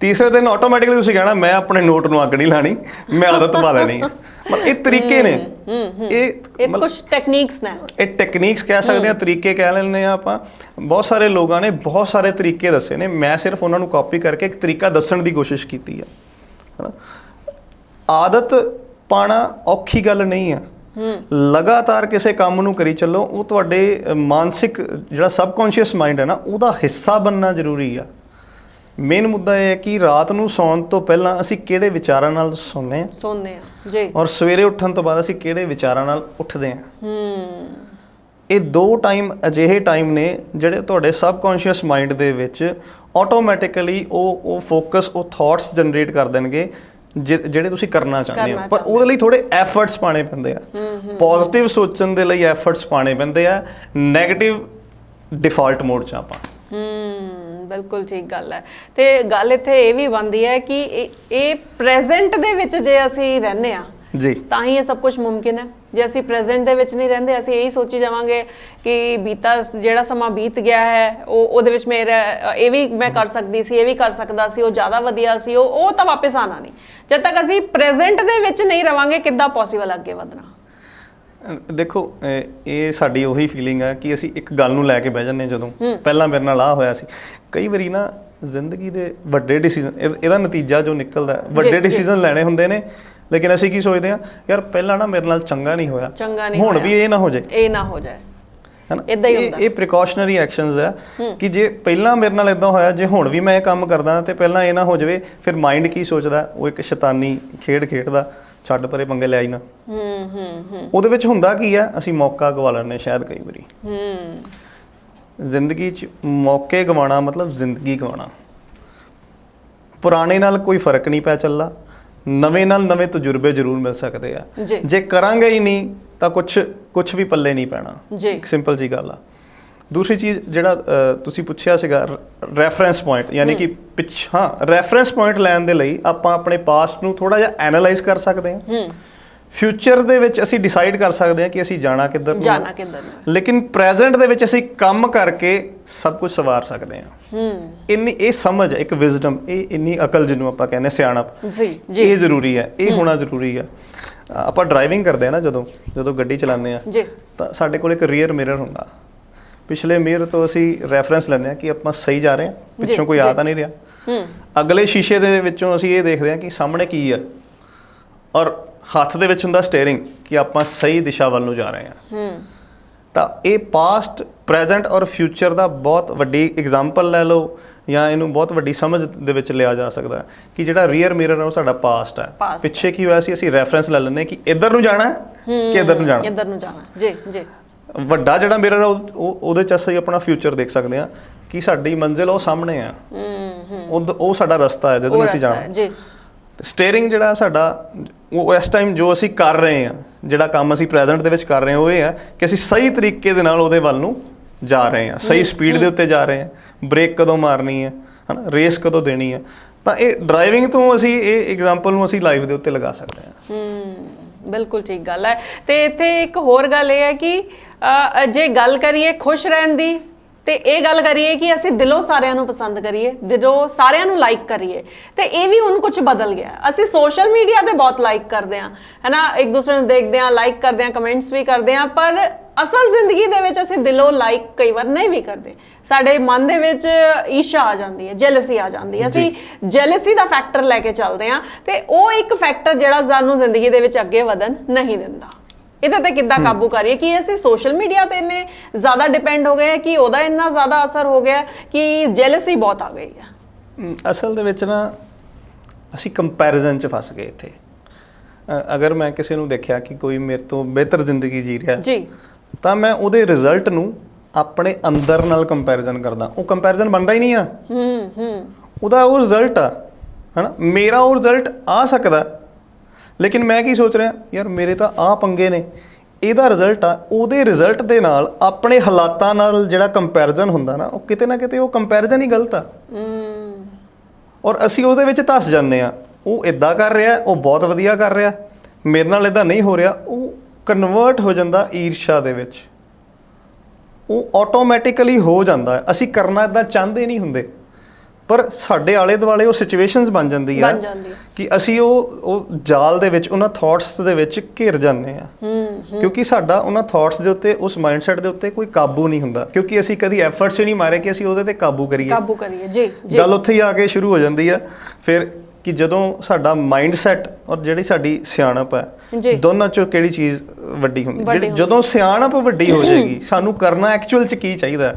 ਤੀਸਰੇ ਦਿਨ ਆਟੋਮੈਟਿਕਲੀ ਤੁਸੀਂ ਕਹਿਣਾ ਮੈਂ ਆਪਣੇ ਨੋਟ ਨੂੰ ਅੱਗ ਨਹੀਂ ਲਾਣੀ, ਮੈਂ ਆਦਤ ਪਾ ਲੈਣੀ ਹੈ। ਮਤਲਬ ਇਹ ਤਰੀਕੇ ਨੇ, ਇਹ ਕੁਝ ਟੈਕਨੀਕਸ ਨੇ। ਇਹ ਟੈਕਨੀਕਸ ਕਹਿ ਸਕਦੇ ਆ, ਤਰੀਕੇ ਕਹਿ ਲੈਂਦੇ ਆ ਆਪਾਂ। ਬਹੁਤ ਸਾਰੇ ਲੋਕਾਂ ਨੇ ਬਹੁਤ ਸਾਰੇ ਤਰੀਕੇ ਦੱਸੇ ਨੇ, ਮੈਂ ਸਿਰਫ ਉਹਨਾਂ ਨੂੰ ਕਾਪੀ ਕਰਕੇ ਇੱਕ ਤਰੀਕਾ ਦੱਸਣ ਦੀ ਕੋਸ਼ਿਸ਼ ਕੀਤੀ ਹੈ ਨਾ। ਆਦਤ ਪਾਣਾ ਔਖੀ ਗੱਲ ਨਹੀਂ ਆ। ਲਗਾਤਾਰ ਕਿਸੇ ਕੰਮ ਨੂੰ ਕਰੀ ਚੱਲੋ, ਉਹ ਤੁਹਾਡੇ ਮਾਨਸਿਕ ਜਿਹੜਾ ਸਬਕੌਂਸ਼ੀਅਸ ਮਾਈਂਡ ਹੈ ਨਾ, ਉਹਦਾ ਹਿੱਸਾ ਬਣਨਾ ਜ਼ਰੂਰੀ ਆ। ਮੇਨ ਮੁੱਦਾ ਇਹ ਹੈ ਕਿ ਰਾਤ ਨੂੰ ਸੌਣ ਤੋਂ ਪਹਿਲਾਂ ਅਸੀਂ ਕਿਹੜੇ ਵਿਚਾਰਾਂ ਨਾਲ ਸੌਂਦੇ ਹਾਂ ਜੀ, ਔਰ ਸਵੇਰੇ ਉੱਠਣ ਤੋਂ ਬਾਅਦ ਅਸੀਂ ਕਿਹੜੇ ਵਿਚਾਰਾਂ ਨਾਲ ਉੱਠਦੇ ਹਾਂ। ਇਹ 2 ਟਾਈਮ ਅਜਿਹੇ ਟਾਈਮ ਨੇ ਜਿਹੜੇ ਤੁਹਾਡੇ ਸਬਕੌਂਸ਼ੀਅਸ ਮਾਈਂਡ ਦੇ ਵਿੱਚ ਆਟੋਮੈਟਿਕਲੀ ਉਹ ਫੋਕਸ, ਉਹ ਥਾਟਸ ਜਨਰੇਟ ਕਰ ਦੇਣਗੇ ਜਿਹੜੇ ਤੁਸੀਂ ਕਰਨਾ ਚਾਹੁੰਦੇ ਹੋ। ਪਰ ਉਹਦੇ ਲਈ ਥੋੜੇ ਐਫਰਟਸ ਪਾਣੇ ਪੈਂਦੇ ਆ। ਪੋਜ਼ਿਟਿਵ ਸੋਚਣ ਦੇ ਲਈ ਐਫਰਟਸ ਪਾਣੇ ਪੈਂਦੇ ਆ, ਨੈਗੇਟਿਵ ਡਿਫਾਲਟ ਮੋਡ 'ਚ ਆਪਾਂ। ਬਿਲਕੁਲ ਠੀਕ ਗੱਲ ਹੈ। ਤੇ ਗੱਲ ਇੱਥੇ ਇਹ ਵੀ ਬਣਦੀ ਹੈ ਕਿ ਇਹ ਪ੍ਰੈਜ਼ੈਂਟ ਦੇ ਵਿੱਚ ਜੇ ਅਸੀਂ ਰਹਿੰਦੇ ਆ ਜੀ, ਤਾਂ ਹੀ ਇਹ ਸਭ ਕੁਝ ਮੁਮਕਿਨ ਹੈ। ਜੇ ਅਸੀਂ ਪ੍ਰੈਜ਼ੈਂਟ ਦੇ ਵਿੱਚ ਨਹੀਂ ਰਹਿੰਦੇ, ਅਸੀਂ ਇਹੀ ਸੋਚੀ ਜਾਵਾਂਗੇ ਕਿ ਜਿਹੜਾ ਸਮਾਂ ਬੀਤ ਗਿਆ ਹੈ ਉਹਦੇ ਵਿੱਚ ਮੇਰਾ ਇਹ ਵੀ ਮੈਂ ਕਰ ਸਕਦੀ ਸੀ, ਇਹ ਵੀ ਕਰ ਸਕਦਾ ਸੀ, ਉਹ ਜ਼ਿਆਦਾ ਵਧੀਆ ਸੀ, ਉਹ ਤਾਂ ਵਾਪਸ ਆਣਾ ਨਹੀਂ। ਜਦ ਤੱਕ ਅਸੀਂ ਪ੍ਰੈਜ਼ੈਂਟ ਦੇ ਵਿੱਚ ਨਹੀਂ ਰਵਾਂਗੇ, ਕਿੱਦਾਂ ਪੋਸੀਬਲ ਅੱਗੇ ਵਧਣਾ। ਦੇਖੋ, ਇਹ ਸਾਡੀ ਉਹੀ ਫੀਲਿੰਗ ਹੈ ਕਿ ਅਸੀਂ ਇੱਕ ਗੱਲ ਨੂੰ ਲੈ ਕੇ ਬਹਿ ਜਾਂਦੇ ਹਾਂ। ਜਦੋਂ ਪਹਿਲਾਂ ਮੇਰੇ ਨਾਲ ਆਹ ਹੋਇਆ ਸੀ, ਕਈ ਵਾਰੀ ਨਾ ਜ਼ਿੰਦਗੀ ਦੇ ਵੱਡੇ ਡਿਸੀਜਨ, ਇਹਦਾ ਨਤੀਜਾ ਜੋ ਨਿਕਲਦਾ, ਵੱਡੇ ਡਿਸੀਜਨ ਲੈਣੇ ਹੁੰਦੇ ਨੇ। ਲੇਕਿਨ ਅਸੀਂ ਕੀ ਸੋਚਦੇ ਹਾਂ, ਯਾਰ ਪਹਿਲਾਂ ਨਾ ਮੇਰੇ ਨਾਲ ਚੰਗਾ ਨਹੀਂ ਹੋਇਆ, ਹੁਣ ਵੀ ਇਹ ਨਾ ਹੋ ਜਾਏ, ਹੈ ਨਾ। ਇਹ ਪ੍ਰੀਕਾਸ਼ਨਰੀ ਐਕਸ਼ਨਸ ਆ ਕਿ ਜੇ ਪਹਿਲਾਂ ਮੇਰੇ ਨਾਲ ਇਦਾਂ ਹੋਇਆ, ਜੇ ਹੁਣ ਵੀ ਮੈਂ ਇਹ ਕੰਮ ਕਰਦਾ ਤੇ ਪਹਿਲਾਂ ਇਹ ਨਾ ਹੋ ਜਾਵੇ। ਫਿਰ ਮਾਈਂਡ ਕੀ ਸੋਚਦਾ, ਉਹ ਇੱਕ ਸ਼ੈਤਾਨੀ ਖੇਡ ਖੇਡਦਾ, ਛੱਡ ਪਰੇ, ਪੰਗੇ ਲੈ ਆਈ ਨਾ। ਉਹਦੇ ਵਿੱਚ ਹੁੰਦਾ ਕੀ ਆ, ਅਸੀਂ ਮੌਕਾ ਗਵਾ ਲੈਂਦੇ ਸ਼ਾਇਦ ਕਈ ਵਾਰੀ। ਜ਼ਿੰਦਗੀ 'ਚ ਮੌਕੇ ਗਵਾਉਣਾ ਮਤਲਬ ਜ਼ਿੰਦਗੀ ਗਵਾਉਣਾ। ਪੁਰਾਣੇ ਨਾਲ ਕੋਈ ਫਰਕ ਨਹੀਂ ਪੈ ਚੱਲਦਾ, ਨਵੇਂ ਨਾਲ ਨਵੇਂ ਤਜਰਬੇ ਜ਼ਰੂਰ ਮਿਲ ਸਕਦੇ ਆ। ਜੇ ਕਰਾਂਗੇ ਹੀ ਨਹੀਂ ਤਾਂ ਕੁਝ ਵੀ ਪੱਲੇ ਨਹੀਂ ਪੈਣਾ। ਇੱਕ ਸਿੰਪਲ ਜੀ ਗੱਲ ਆ। ਦੂਸਰੀ ਚੀਜ਼ ਜਿਹੜਾ ਤੁਸੀਂ ਪੁੱਛਿਆ ਸੀਗਾ, ਰੈਫਰੈਂਸ ਪੁਆਇੰਟ, ਯਾਨੀ ਕਿ ਰੈਫਰੈਂਸ ਪੁਆਇੰਟ ਲੈਣ ਦੇ ਲਈ ਆਪਾਂ ਆਪਣੇ ਪਾਸਟ ਨੂੰ ਥੋੜਾ ਜਿਹਾ ਐਨਾਲਾਈਜ਼ ਕਰ ਸਕਦੇ ਹਾਂ। ਫਿਊਚਰ ਦੇ ਵਿੱਚ ਅਸੀਂ ਡਿਸਾਈਡ ਕਰ ਸਕਦੇ ਹਾਂ ਕਿ ਅਸੀਂ ਜਾਣਾ ਕਿੱਧਰ ਨੂੰ, ਲੇਕਿਨ ਪ੍ਰੈਜ਼ੈਂਟ ਦੇ ਵਿੱਚ ਅਸੀਂ ਕੰਮ ਕਰਕੇ ਸਭ ਕੁਝ ਸਵਾਰ ਸਕਦੇ ਹਾਂ। ਇੰਨੀ ਇਹ ਸਮਝ, ਇੱਕ ਵਿਜ਼ਡਮ, ਇਹ ਇੰਨੀ ਅਕਲ ਜਿਹਨੂੰ ਆਪਾਂ ਕਹਿੰਦੇ ਸਿਆਣਪ, ਇਹ ਜ਼ਰੂਰੀ ਹੈ, ਇਹ ਹੋਣਾ ਜ਼ਰੂਰੀ ਹੈ। ਆਪਾਂ ਡਰਾਈਵਿੰਗ ਕਰਦੇ ਹਾਂ ਨਾ, ਜਦੋਂ ਗੱਡੀ ਚਲਾਉਂਦੇ ਹਾਂ ਤਾਂ ਸਾਡੇ ਕੋਲ ਇੱਕ ਰੀਅਰ ਮਿਰਰ ਹੁੰਦਾ। ਪਿਛਲੇ ਮਿਰਰ ਤੋਂ ਅਸੀਂ ਰੈਫਰੈਂਸ ਲੈਂਦੇ ਹਾਂ ਕਿ ਆਪਾਂ ਸਹੀ ਜਾ ਰਹੇ ਹਾਂ, ਪਿੱਛੋਂ ਕੋਈ ਆ ਤਾਂ ਨਹੀਂ ਰਿਹਾ। ਅਗਲੇ ਸ਼ੀਸ਼ੇ ਦੇ ਵਿੱਚੋਂ ਅਸੀਂ ਇਹ ਦੇਖਦੇ ਹਾਂ ਕਿ ਸਾਹਮਣੇ ਕੀ ਆ, ਔਰ ਹੱਥ ਦੇ ਵਿੱਚ ਹੁੰਦਾ ਸਟੀਅਰਿੰਗ, ਕਿ ਆਪਾਂ ਸਹੀ ਦਿਸ਼ਾ ਵੱਲ ਨੂੰ ਜਾ ਰਹੇ ਹਾਂ। ਤਾਂ ਇਹ ਪਾਸਟ, ਪ੍ਰੈਜ਼ੈਂਟ ਔਰ ਫਿਊਚਰ ਦਾ ਬਹੁਤ ਵੱਡੀ ਐਗਜ਼ਾਮਪਲ ਲੈ ਲਓ, ਜਾਂ ਇਹਨੂੰ ਬਹੁਤ ਵੱਡੀ ਸਮਝ ਦੇ ਵਿੱਚ ਲਿਆ ਜਾ ਸਕਦਾ ਕਿ ਜਿਹੜਾ ਰੀਅਰ ਮਿਰਰ ਹੈ ਉਹ ਸਾਡਾ ਪਾਸਟ ਹੈ। ਪਿੱਛੇ ਕੀ ਹੋਇਆ ਸੀ, ਅਸੀਂ ਰੈਫਰੈਂਸ ਲੈ ਲੈਂਦੇ ਕਿ ਇੱਧਰ ਨੂੰ ਜਾਣਾ ਕਿ ਇੱਧਰ ਨੂੰ ਜਾਣਾ। ਜੀ। ਵੱਡਾ ਜਿਹੜਾ ਮਿਰਰ ਹੈ ਉਹਦੇ 'ਚ ਅਸੀਂ ਆਪਣਾ ਫਿਊਚਰ ਦੇਖ ਸਕਦੇ ਹਾਂ ਕਿ ਸਾਡੀ ਮੰਜ਼ਿਲ ਉਹ ਸਾਹਮਣੇ ਆ, ਉਹ ਸਾਡਾ ਰਸਤਾ ਹੈ ਜਦੋਂ ਅਸੀਂ ਜਾਣਾ। ਸਟੀਅਰਿੰਗ ਜਿਹੜਾ ਸਾਡਾ, ਉਹ ਇਸ ਟਾਈਮ ਜੋ ਅਸੀਂ ਕਰ ਰਹੇ ਹਾਂ, ਜਿਹੜਾ ਕੰਮ ਅਸੀਂ ਪ੍ਰੈਜ਼ੈਂਟ ਦੇ ਵਿੱਚ ਕਰ ਰਹੇ ਹਾਂ, ਉਹ ਇਹ ਹੈ ਕਿ ਅਸੀਂ ਸਹੀ ਤਰੀਕੇ ਦੇ ਨਾਲ ਉਹਦੇ ਵੱਲ ਨੂੰ ਜਾ ਰਹੇ ਹਾਂ, ਸਹੀ ਸਪੀਡ ਦੇ ਉੱਤੇ ਜਾ ਰਹੇ ਹਾਂ। ਬ੍ਰੇਕ ਕਦੋਂ ਮਾਰਨੀ ਹੈ, ਹੈ ਨਾ, ਰੇਸ ਕਦੋਂ ਦੇਣੀ ਹੈ। ਤਾਂ ਇਹ ਡਰਾਈਵਿੰਗ ਤੋਂ ਅਸੀਂ ਇਹ ਐਗਜ਼ਾਮਪਲ ਨੂੰ ਅਸੀਂ ਲਾਈਫ ਦੇ ਉੱਤੇ ਲਗਾ ਸਕਦੇ ਹਾਂ। ਬਿਲਕੁਲ ਠੀਕ ਗੱਲ ਹੈ। ਤੇ ਇੱਥੇ ਇੱਕ ਹੋਰ ਗੱਲ ਇਹ ਹੈ ਕਿ ਜੇ ਗੱਲ ਕਰੀਏ ਖੁਸ਼ ਰਹਿਣ ਦੀ, ਤੇ ਇਹ ਗੱਲ ਕਰੀਏ ਕਿ ਅਸੀਂ ਦਿਲੋਂ ਸਾਰਿਆਂ ਨੂੰ ਪਸੰਦ ਕਰੀਏ, ਦਿਲੋਂ ਸਾਰਿਆਂ ਨੂੰ ਲਾਈਕ ਕਰੀਏ, ਤੇ ਇਹ ਵੀ ਹੁਣ ਕੁਝ ਬਦਲ ਗਿਆ। ਅਸੀਂ ਸੋਸ਼ਲ ਮੀਡੀਆ ਤੇ ਬਹੁਤ ਲਾਈਕ ਕਰਦੇ ਹਾਂ, ਹੈ ਨਾ, ਇੱਕ ਦੂਸਰੇ ਨੂੰ ਦੇਖਦੇ ਹਾਂ, ਲਾਈਕ ਕਰਦੇ ਹਾਂ, ਕਮੈਂਟਸ ਵੀ ਕਰਦੇ ਹਾਂ, ਪਰ ਅਸਲ ਜ਼ਿੰਦਗੀ ਦੇ ਵਿੱਚ ਅਸੀਂ ਦਿਲੋਂ ਲਾਈਕ ਕਈ ਵਾਰ ਨਹੀਂ ਵੀ ਕਰਦੇ, ਸਾਡੇ ਮਨ ਦੇ ਵਿੱਚ ਈਰਸ਼ਾ ਆ ਜਾਂਦੀ ਹੈ, ਜੈਲਸੀ ਆ ਜਾਂਦੀ ਹੈ, ਅਸੀਂ ਜੈਲਸੀ ਦਾ ਫੈਕਟਰ ਲੈ ਕੇ ਚੱਲਦੇ ਹਾਂ ਤੇ ਉਹ ਇੱਕ ਫੈਕਟਰ ਜਿਹੜਾ ਸਾਨੂੰ ਜ਼ਿੰਦਗੀ ਦੇ ਵਿੱਚ ਅੱਗੇ ਵਧਣ ਨਹੀਂ ਦਿੰਦਾ। ਇਹਦੇ ਤੇ ਕਿੱਦਾਂ ਕਾਬੂ ਕਰੀਏ? ਕਿ ਅਸੀਂ ਸੋਸ਼ਲ ਮੀਡੀਆ ਤੇ ਇੰਨੇ ਜ਼ਿਆਦਾ ਡਿਪੈਂਡ ਹੋ ਗਏ ਕਿ ਉਹਦਾ ਇੰਨਾ ਜ਼ਿਆਦਾ ਅਸਰ ਹੋ ਗਿਆ ਕਿ ਜੈਲਸੀ ਬਹੁਤ ਆ ਗਈ ਹੈ। ਅਸਲ ਦੇ ਵਿੱਚ ਨਾ ਅਸੀਂ ਕੰਪੈਰੀਜ਼ਨ 'ਚ ਫਸ ਗਏ ਇੱਥੇ। ਅਗਰ ਮੈਂ ਕਿਸੇ ਨੂੰ ਦੇਖਿਆ ਕਿ ਕੋਈ ਮੇਰੇ ਤੋਂ ਬਿਹਤਰ ਜ਼ਿੰਦਗੀ ਜੀ ਰਿਹਾ ਜੀ, ਤਾਂ ਮੈਂ ਉਹਦੇ ਰਿਜ਼ਲਟ ਨੂੰ ਆਪਣੇ ਅੰਦਰ ਨਾਲ ਕੰਪੈਰੀਜ਼ਨ ਕਰਦਾ। ਉਹ ਕੰਪੈਰੀਜ਼ਨ ਬਣਦਾ ਹੀ ਨਹੀਂ ਆ। ਉਹਦਾ ਉਹ ਰਿਜ਼ਲਟ ਆ, ਹਨਾ। ਮੇਰਾ ਉਹ ਰਿਜ਼ਲਟ ਆ ਸਕਦਾ, ਲੇਕਿਨ ਮੈਂ ਕੀ ਸੋਚ ਰਿਹਾ, ਯਾਰ ਮੇਰੇ ਤਾਂ ਆਹ ਪੰਗੇ ਨੇ, ਇਹਦਾ ਰਿਜ਼ਲਟ ਆ। ਉਹਦੇ ਰਿਜ਼ਲਟ ਦੇ ਨਾਲ ਆਪਣੇ ਹਾਲਾਤਾਂ ਨਾਲ ਜਿਹੜਾ ਕੰਪੈਰੀਜ਼ਨ ਹੁੰਦਾ ਨਾ, ਉਹ ਕਿਤੇ ਨਾ ਕਿਤੇ ਉਹ ਕੰਪੈਰੀਜ਼ਨ ਹੀ ਗਲਤ ਆ। ਔਰ ਅਸੀਂ ਉਹਦੇ ਵਿੱਚ ਧੱਸ ਜਾਂਦੇ ਆ। ਉਹ ਇਦਾਂ ਕਰ ਰਿਹਾ, ਉਹ ਬਹੁਤ ਵਧੀਆ ਕਰ ਰਿਹਾ, ਮੇਰੇ ਨਾਲ ਇਦਾਂ ਨਹੀਂ ਹੋ ਰਿਹਾ। ਉਹ ਕਨਵਰਟ ਹੋ ਜਾਂਦਾ ਈਰਸ਼ਾ ਦੇ ਵਿੱਚ। ਉਹ ਆਟੋਮੈਟਿਕਲੀ ਹੋ ਜਾਂਦਾ ਹੈ। ਅਸੀਂ ਕਰਨਾ ਇਦਾਂ ਚਾਹੁੰਦੇ ਨਹੀਂ ਹੁੰਦੇ, ਪਰ ਸਾਡੇ ਆਲੇ ਦੁਆਲੇ ਉਹ ਸਿਚੁਏਸ਼ਨਸ ਬਣ ਜਾਂਦੀ ਆ ਕਿ ਅਸੀਂ ਉਹ ਜਾਲ ਦੇ ਵਿੱਚ, ਉਹਨਾਂ ਥਾਟਸ ਦੇ ਵਿੱਚ ਘਿਰ ਜਾਂਦੇ ਆ। ਕਿਉਂਕਿ ਸਾਡਾ ਉਹਨਾਂ ਥਾਟਸ ਦੇ ਉੱਤੇ, ਉਸ ਮਾਈਂਡਸੈਟ ਦੇ ਉੱਤੇ ਕੋਈ ਕਾਬੂ ਨਹੀਂ ਹੁੰਦਾ, ਕਿਉਂਕਿ ਅਸੀਂ ਕਦੀ ਐਫਰਟਸ ਹੀ ਨਹੀਂ ਮਾਰੇ ਕਿ ਅਸੀਂ ਉਹਦੇ ਤੇ ਕਾਬੂ ਕਰੀਏ। ਜੀ, ਗੱਲ ਉੱਥੇ ਹੀ ਆ ਕੇ ਸ਼ੁਰੂ ਹੋ ਜਾਂਦੀ ਆ ਫਿਰ ਕਿ ਜਦੋਂ ਸਾਡਾ ਮਾਈਂਡਸੈਟ ਔਰ ਜਿਹੜੀ ਸਾਡੀ ਸਿਆਣਪ ਹੈ, ਦੋਨਾਂ ਚੋਂ ਕਿਹੜੀ ਚੀਜ਼ ਵੱਡੀ ਹੁੰਦੀ। ਜਦੋਂ ਸਿਆਣਪ ਵੱਡੀ ਹੋ ਜਾਏਗੀ, ਸਾਨੂੰ ਕਰਨਾ ਐਕਚੁਅਲ 'ਚ ਕੀ ਚਾਹੀਦਾ।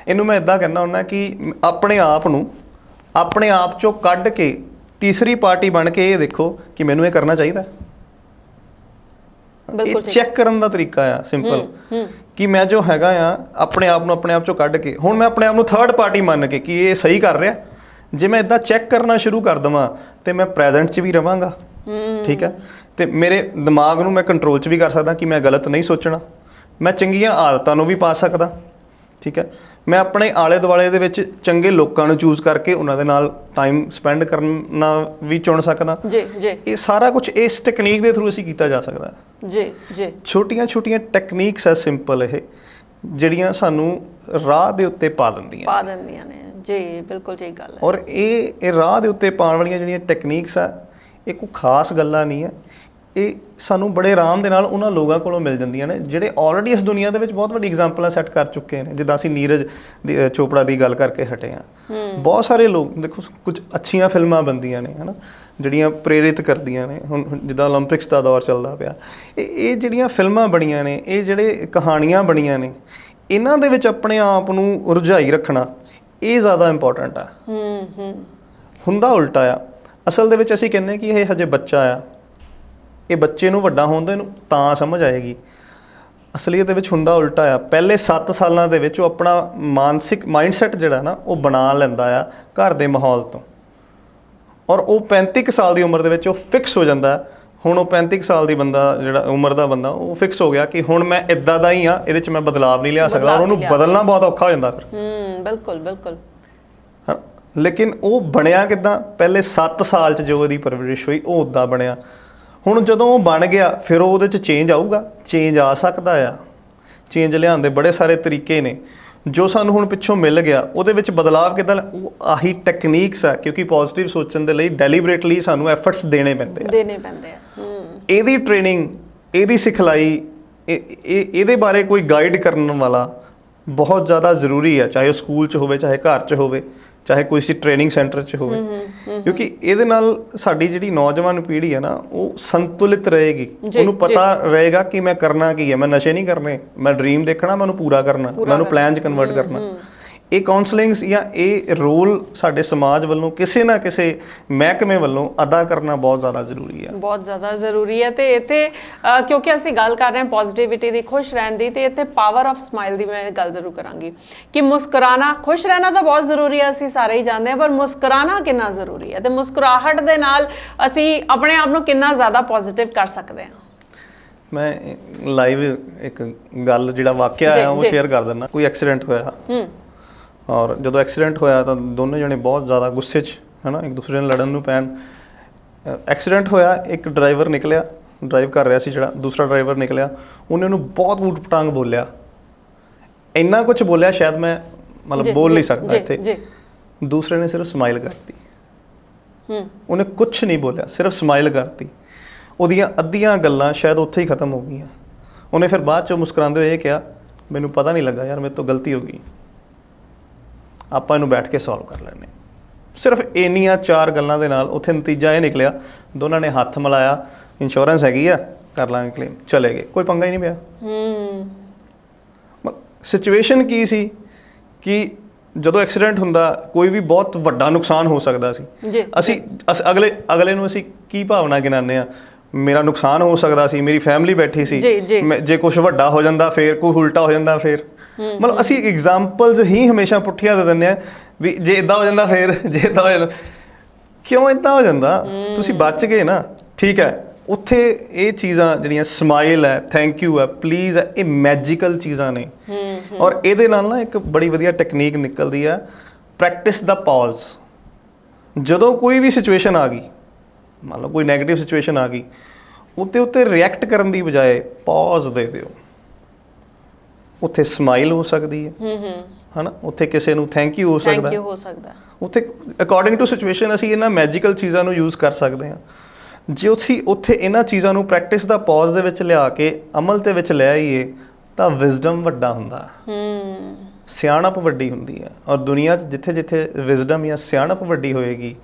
ਇਹਨੂੰ ਮੈਂ ਇਦਾਂ ਕਹਿੰਦਾ ਹੁੰਦਾ ਕਿ ਆਪਣੇ ਆਪ ਨੂੰ ਆਪਣੇ ਆਪ ਚੋਂ ਕੱਢ ਕੇ ਤੀਸਰੀ ਪਾਰਟੀ ਬਣ ਕੇ ਇਹ ਦੇਖੋ ਕਿ ਮੈਨੂੰ ਇਹ ਕਰਨਾ ਚਾਹੀਦਾ। ਇਹ ਚੈੱਕ ਕਰਨ ਦਾ ਤਰੀਕਾ ਆ, ਸਿੰਪਲ, ਕਿ ਮੈਂ ਜੋ ਹੈਗਾ ਆ ਆਪਣੇ ਆਪ ਨੂੰ ਆਪਣੇ ਆਪ ਚੋਂ ਕੱਢ ਕੇ, ਹੁਣ ਮੈਂ ਆਪਣੇ ਆਪ ਨੂੰ ਥਰਡ ਪਾਰਟੀ ਮੰਨ ਕੇ ਕਿ ਇਹ ਸਹੀ ਕਰ ਰਿਹਾ। ਜੇ ਮੈਂ ਇਦਾਂ ਚੈੱਕ ਕਰਨਾ ਸ਼ੁਰੂ ਕਰ ਦੇਵਾਂ ਤੇ ਮੈਂ ਪ੍ਰੈਜ਼ੈਂਟ 'ਚ ਵੀ ਰਵਾਂਗਾ, ਠੀਕ ਹੈ, ਤੇ ਮੇਰੇ ਦਿਮਾਗ ਨੂੰ ਮੈਂ ਕੰਟਰੋਲ 'ਚ ਵੀ ਕਰ ਸਕਦਾ ਕਿ ਮੈਂ ਗਲਤ ਨਹੀਂ ਸੋਚਣਾ। ਮੈਂ ਚੰਗੀਆਂ ਆਦਤਾਂ ਨੂੰ ਵੀ ਪਾ ਸਕਦਾ, ਠੀਕ ਹੈ। ਮੈਂ ਆਪਣੇ ਆਲੇ ਦੁਆਲੇ ਦੇ ਵਿੱਚ ਚੰਗੇ ਲੋਕਾਂ ਨੂੰ ਚੂਜ਼ ਕਰਕੇ ਉਹਨਾਂ ਦੇ ਨਾਲ ਟਾਈਮ ਸਪੈਂਡ ਕਰਨਾ ਵੀ ਚੁਣ ਸਕਦਾ। ਇਹ ਸਾਰਾ ਕੁਝ ਇਸ ਟੈਕਨੀਕ ਦੇ ਥਰੂ ਅਸੀਂ ਕੀਤਾ ਜਾ ਸਕਦਾ। ਛੋਟੀਆਂ ਛੋਟੀਆਂ ਟੈਕਨੀਕਸ ਹੈ, ਸਿੰਪਲ, ਇਹ ਜਿਹੜੀਆਂ ਸਾਨੂੰ ਰਾਹ ਦੇ ਉੱਤੇ ਪਾ ਦਿੰਦੀਆਂ ਨੇ। ਜੀ, ਬਿਲਕੁਲ ਠੀਕ ਗੱਲ ਹੈ। ਔਰ ਇਹ ਰਾਹ ਦੇ ਉੱਤੇ ਪਾਉਣ ਵਾਲੀਆਂ ਜਿਹੜੀਆਂ ਟੈਕਨੀਕਸ ਆ, ਇਹ ਕੋਈ ਖਾਸ ਗੱਲਾਂ ਨਹੀਂ ਹੈ। ਇਹ ਸਾਨੂੰ ਬੜੇ ਆਰਾਮ ਦੇ ਨਾਲ ਉਹਨਾਂ ਲੋਕਾਂ ਕੋਲੋਂ ਮਿਲ ਜਾਂਦੀਆਂ ਨੇ ਜਿਹੜੇ ਆਲਰੇਡੀ ਇਸ ਦੁਨੀਆ ਦੇ ਵਿੱਚ ਬਹੁਤ ਵੱਡੀ ਐਗਜ਼ਾਮਪਲਾਂ ਸੈੱਟ ਕਰ ਚੁੱਕੇ ਨੇ। ਜਿੱਦਾਂ ਅਸੀਂ ਨੀਰਜ ਚੋਪੜਾ ਦੀ ਗੱਲ ਕਰਕੇ ਹਟੇ ਹਾਂ, ਬਹੁਤ ਸਾਰੇ ਲੋਕ ਦੇਖੋ, ਕੁਝ ਅੱਛੀਆਂ ਫਿਲਮਾਂ ਬਣਦੀਆਂ ਨੇ, ਹੈ ਨਾ, ਜਿਹੜੀਆਂ ਪ੍ਰੇਰਿਤ ਕਰਦੀਆਂ ਨੇ। ਹੁਣ ਜਿੱਦਾਂ ਓਲੰਪਿਕਸ ਦਾ ਦੌਰ ਚੱਲਦਾ ਪਿਆ, ਇਹ ਜਿਹੜੀਆਂ ਫਿਲਮਾਂ ਬਣੀਆਂ ਨੇ, ਇਹ ਜਿਹੜੇ ਕਹਾਣੀਆਂ ਬਣੀਆਂ ਨੇ, ਇਹਨਾਂ ਦੇ ਵਿੱਚ ਆਪਣੇ ਆਪ ਨੂੰ ਰੁਝਾਈ ਰੱਖਣਾ ਇਹ ਜ਼ਿਆਦਾ ਇੰਪੋਰਟੈਂਟ ਆ। ਹੁੰਦਾ ਉਲਟਾ ਆ। ਅਸਲ ਦੇ ਵਿੱਚ ਅਸੀਂ ਕਹਿੰਦੇ ਕਿ ਇਹ ਹਜੇ ਬੱਚਾ ਆ, ਇਹ ਬੱਚੇ ਨੂੰ ਵੱਡਾ ਹੋਣ ਦਾ ਇਹਨੂੰ ਤਾਂ ਸਮਝ ਆਏਗੀ। ਅਸਲੀਅਤ ਦੇ ਵਿੱਚ ਹੁੰਦਾ ਉਲਟਾ ਆ। ਪਹਿਲੇ 7 ਸਾਲਾਂ ਦੇ ਵਿੱਚ ਉਹ ਆਪਣਾ ਮਾਨਸਿਕ ਮਾਈਂਡਸੈਟ ਜਿਹੜਾ ਨਾ, ਉਹ ਬਣਾ ਲੈਂਦਾ ਆ ਘਰ ਦੇ ਮਾਹੌਲ ਤੋਂ, ਔਰ ਉਹ 35 ਸਾਲ ਦੀ ਉਮਰ ਦੇ ਵਿੱਚ ਉਹ ਫਿਕਸ ਹੋ ਜਾਂਦਾ। ਹੁਣ ਉਹ 35 ਸਾਲ ਦੀ ਬੰਦਾ, ਜਿਹੜਾ ਉਮਰ ਦਾ ਬੰਦਾ, ਉਹ ਫਿਕਸ ਹੋ ਗਿਆ ਕਿ ਹੁਣ ਮੈਂ ਇੱਦਾਂ ਦਾ ਹੀ ਆ, ਇਹਦੇ 'ਚ ਮੈਂ ਬਦਲਾਵ ਨਹੀਂ ਲਿਆ ਸਕਦਾ, ਔਰ ਉਹਨੂੰ ਬਦਲਣਾ ਬਹੁਤ ਔਖਾ ਹੋ ਜਾਂਦਾ ਫਿਰ। ਬਿਲਕੁਲ। ਹਾਂ, ਲੇਕਿਨ ਉਹ ਬਣਿਆ ਕਿੱਦਾਂ? ਪਹਿਲੇ 7 ਸਾਲ 'ਚ ਜੋ ਉਹਦੀ ਪਰਵਰਿਸ਼ ਹੋਈ, ਉਹ ਉੱਦਾਂ ਬਣਿਆ। ਹੁਣ ਜਦੋਂ ਉਹ ਬਣ ਗਿਆ, ਫਿਰ ਉਹਦੇ 'ਚ ਚੇਂਜ ਆਊਗਾ। ਚੇਂਜ ਆ ਸਕਦਾ ਆ। ਚੇਂਜ ਲਿਆਉਣ ਦੇ ਬੜੇ ਸਾਰੇ ਤਰੀਕੇ ਨੇ। ਜੋ ਸਾਨੂੰ ਹੁਣ ਪਿੱਛੋਂ ਮਿਲ ਗਿਆ, ਉਹਦੇ ਵਿੱਚ ਬਦਲਾਵ ਕਿੱਦਾਂ? ਉਹ ਆਹੀ ਟੈਕਨੀਕਸ ਆ, ਕਿਉਂਕਿ ਪੋਜ਼ਿਟਿਵ ਸੋਚਣ ਦੇ ਲਈ ਡੈਲੀਬਰੇਟਲੀ ਸਾਨੂੰ ਐਫਰਟਸ ਦੇਣੇ ਪੈਂਦੇ ਆ। ਇਹਦੀ ਟ੍ਰੇਨਿੰਗ, ਇਹਦੀ ਸਿਖਲਾਈ, ਇਹਦੇ ਬਾਰੇ ਕੋਈ ਗਾਈਡ ਕਰਨ ਵਾਲਾ ਬਹੁਤ ਜ਼ਿਆਦਾ ਜ਼ਰੂਰੀ ਹੈ, ਚਾਹੇ ਉਹ ਸਕੂਲ 'ਚ ਹੋਵੇ, ਚਾਹੇ ਘਰ 'ਚ ਹੋਵੇ, ਚਾਹੇ ਕੋਈ ਟ੍ਰੇਨਿੰਗ ਸੈਂਟਰ 'ਚ ਹੋਵੇ। ਕਿਉਂਕਿ ਇਹਦੇ ਨਾਲ ਸਾਡੀ ਜਿਹੜੀ ਨੌਜਵਾਨ ਪੀੜ੍ਹੀ ਹੈ ਨਾ, ਉਹ ਸੰਤੁਲਿਤ ਰਹੇਗੀ। ਉਹਨੂੰ ਪਤਾ ਰਹੇਗਾ ਕਿ ਮੈਂ ਕਰਨਾ ਕੀ ਹੈ। ਮੈਂ ਨਸ਼ੇ ਨਹੀਂ ਕਰਨੇ, ਮੈਂ ਡ੍ਰੀਮ ਦੇਖਣਾ, ਮੈਂ ਉਹਨੂੰ ਪੂਰਾ ਕਰਨਾ, ਮੈਂ ਉਹਨੂੰ ਪਲਾਨ 'ਚ ਕਨਵਰਟ ਕਰਨਾ। ਇਹ ਕਾਉਂਸਲਿੰਗਸ ਜਾਂ ਇਹ ਰੋਲ ਸਾਡੇ ਸਮਾਜ ਵੱਲੋਂ, ਕਿਸੇ ਨਾ ਕਿਸੇ ਮਹਿਕਮੇ ਵੱਲੋਂ ਅਦਾ ਕਰਨਾ ਬਹੁਤ ਜ਼ਿਆਦਾ ਜ਼ਰੂਰੀ ਹੈ। ਬਹੁਤ ਜ਼ਿਆਦਾ ਜ਼ਰੂਰੀ ਹੈ। ਤੇ ਇੱਥੇ ਕਿਉਂਕਿ ਅਸੀਂ ਗੱਲ ਕਰ ਰਹੇ ਹਾਂ ਪੋਜ਼ਿਟਿਵਿਟੀ ਦੀ, ਖੁਸ਼ ਰਹਿਣ ਦੀ, ਤੇ ਇੱਥੇ ਪਾਵਰ ਆਫ ਸਮਾਈਲ ਦੀ ਮੈਂ ਗੱਲ ਜ਼ਰੂਰ ਕਰਾਂਗੀ ਕਿ ਮੁਸਕਰਾਣਾ, ਖੁਸ਼ ਰਹਿਣਾ ਤਾਂ ਬਹੁਤ ਜ਼ਰੂਰੀ ਹੈ, ਅਸੀਂ ਸਾਰੇ ਹੀ ਜਾਣਦੇ ਹਾਂ, ਪਰ ਮੁਸਕਰਾਣਾ ਕਿੰਨਾ ਜ਼ਰੂਰੀ ਹੈ, ਤੇ ਮੁਸਕਰਾਹਟ ਦੇ ਨਾਲ ਅਸੀਂ ਆਪਣੇ ਆਪ ਨੂੰ ਕਿੰਨਾ ਜ਼ਿਆਦਾ ਪੋਜ਼ਿਟਿਵ ਕਰ ਸਕਦੇ ਹਾਂ। ਮੈਂ ਲਾਈਵ ਇੱਕ ਗੱਲ, ਜਿਹੜਾ ਵਾਕਿਆ ਹੈ, ਉਹ ਸ਼ੇਅਰ ਕਰ ਦਿੰਦਾ। ਕੋਈ ਐਕਸੀਡੈਂਟ ਹੋਇਆ, ਔਰ ਜਦੋਂ ਐਕਸੀਡੈਂਟ ਹੋਇਆ ਤਾਂ ਦੋਨੇ ਜਣੇ ਬਹੁਤ ਜ਼ਿਆਦਾ ਗੁੱਸੇ 'ਚ, ਹੈ ਨਾ, ਇੱਕ ਦੂਸਰੇ ਨਾਲ ਲੜਨ ਨੂੰ ਪੈਣ। ਐਕਸੀਡੈਂਟ ਹੋਇਆ, ਇੱਕ ਡਰਾਈਵਰ ਨਿਕਲਿਆ, ਡਰਾਈਵ ਕਰ ਰਿਹਾ ਸੀ ਜਿਹੜਾ, ਦੂਸਰਾ ਡਰਾਈਵਰ ਨਿਕਲਿਆ, ਉਹਨੇ ਉਹਨੂੰ ਬਹੁਤ ਊਟ ਪਟਾਂਗ ਬੋਲਿਆ। ਇੰਨਾ ਕੁਝ ਬੋਲਿਆ ਸ਼ਾਇਦ ਮੈਂ ਮਤਲਬ ਬੋਲ ਨਹੀਂ ਸਕਦਾ ਇੱਥੇ। ਦੂਸਰੇ ਨੇ ਸਿਰਫ ਸਮਾਈਲ ਕਰਤੀ, ਉਹਨੇ ਕੁਝ ਨਹੀਂ ਬੋਲਿਆ, ਸਿਰਫ ਸਮਾਈਲ ਕਰਤੀ। ਉਹਦੀਆਂ ਅੱਧੀਆਂ ਗੱਲਾਂ ਸ਼ਾਇਦ ਉੱਥੇ ਹੀ ਖਤਮ ਹੋ ਗਈਆਂ। ਉਹਨੇ ਫਿਰ ਬਾਅਦ ਚੋਂ ਮੁਸਕਰਾਉਂਦੇ ਹੋਏ ਇਹ ਕਿਹਾ, ਮੈਨੂੰ ਪਤਾ ਨਹੀਂ ਲੱਗਾ ਯਾਰ, ਮੇਰੇ ਤੋਂ ਗਲਤੀ ਹੋ ਗਈ, ਆਪਾਂ ਇਹਨੂੰ ਬੈਠ ਕੇ ਸੋਲਵ ਕਰ ਲੈਂਦੇ। ਸਿਰਫ ਇੰਨੀਆਂ 4 ਗੱਲਾਂ ਦੇ ਨਾਲ ਉੱਥੇ ਨਤੀਜਾ ਇਹ ਨਿਕਲਿਆ, ਦੋਨਾਂ ਨੇ ਹੱਥ ਮਿਲਾਇਆ, ਇੰਸ਼ੋਰੈਂਸ ਹੈਗੀ ਆ, ਕਰ ਲਾਂਗੇ ਕਲੇਮ, ਚਲੇ ਗਏ, ਕੋਈ ਪੰਗਾ ਹੀ ਨਹੀਂ ਪਿਆ। ਸਿਚੁਏਸ਼ਨ ਕੀ ਸੀ ਕਿ ਜਦੋਂ ਐਕਸੀਡੈਂਟ ਹੁੰਦਾ ਕੋਈ ਵੀ ਬਹੁਤ ਵੱਡਾ ਨੁਕਸਾਨ ਹੋ ਸਕਦਾ ਸੀ। ਅਸੀਂ ਅਗਲੇ ਨੂੰ ਅਸੀਂ ਕੀ ਭਾਵਨਾ ਗਿਣਾਉਂਦੇ ਆ, ਮੇਰਾ ਨੁਕਸਾਨ ਹੋ ਸਕਦਾ ਸੀ, ਮੇਰੀ ਫੈਮਿਲੀ ਬੈਠੀ ਸੀ, ਜੇ ਕੁਝ ਵੱਡਾ ਹੋ ਜਾਂਦਾ ਫੇਰ, ਕੋਈ ਉਲਟਾ ਹੋ ਜਾਂਦਾ ਫੇਰ, ਮਤਲਬ ਅਸੀਂ ਐਗਜ਼ਾਮਪਲਸ ਹੀ ਹਮੇਸ਼ਾ ਪੁੱਠੀਆਂ ਦੇ ਦਿੰਦੇ ਆ ਵੀ ਜੇ ਇਦਾਂ ਹੋ ਜਾਂਦਾ ਫੇਰ, ਜੇ ਇਦਾਂ ਹੋ ਜਾਂਦਾ, ਕਿਉਂ ਇਦਾਂ ਹੋ ਜਾਂਦਾ? ਤੁਸੀਂ ਬਚ ਗਏ ਨਾ, ਠੀਕ ਹੈ। ਉੱਥੇ ਇਹ ਚੀਜ਼ਾਂ ਜਿਹੜੀਆਂ ਸਮਾਈਲ ਹੈ, ਥੈਂਕ ਯੂ ਹੈ, ਪਲੀਜ਼ ਹੈ, ਇਹ ਮੈਜੀਕਲ ਚੀਜ਼ਾਂ ਨੇ। ਔਰ ਇਹਦੇ ਨਾਲ ਨਾ ਇੱਕ ਬੜੀ ਵਧੀਆ ਟੈਕਨੀਕ ਨਿਕਲਦੀ ਆ, ਪ੍ਰੈਕਟਿਸ ਦਾ ਪੌਜ਼। ਜਦੋਂ ਕੋਈ ਵੀ ਸਿਚੁਏਸ਼ਨ ਆ ਗਈ, ਮੰਨ ਲਓ ਕੋਈ ਨੈਗੇਟਿਵ ਸਿਚੁਏਸ਼ਨ ਆ ਗਈ, ਉੱਤੇ ਰਿਐਕਟ ਕਰਨ ਦੀ ਬਜਾਏ ਪੌਜ਼ ਦੇ ਦਿਓ। ਉੱਥੇ ਸਮਾਈਲ ਹੋ ਸਕਦੀ ਹੈ, ਹਨਾ, ਉੱਥੇ ਕਿਸੇ ਨੂੰ ਥੈਂਕ ਯੂ ਹੋ ਸਕਦਾ, ਉੱਥੇ ਅਕੋਰਡਿੰਗ ਟੂ ਸਿਚੁਏਸ਼ਨ ਅਸੀਂ ਇਹਨਾਂ ਮੈਜੀਕਲ ਚੀਜ਼ਾਂ ਨੂੰ ਯੂਜ਼ ਕਰ ਸਕਦੇ ਹਾਂ। ਜੇ ਅਸੀਂ ਉੱਥੇ ਇਹਨਾਂ ਚੀਜ਼ਾਂ ਨੂੰ ਪ੍ਰੈਕਟਿਸ ਦਾ ਪੌਜ਼ ਦੇ ਵਿੱਚ ਲਿਆ ਕੇ ਅਮਲ ਦੇ ਵਿੱਚ ਲੈ ਆਈਏ ਤਾਂ ਵਿਜ਼ਡਮ ਵੱਡਾ ਹੁੰਦਾ, ਸਿਆਣਪ ਵੱਡੀ ਹੁੰਦੀ ਹੈ। ਔਰ ਦੁਨੀਆ 'ਚ ਜਿੱਥੇ ਜਿੱਥੇ ਵਿਜ਼ਡਮ ਜਾਂ ਸਿਆਣਪ ਵੱਡੀ ਹੋਏਗੀ,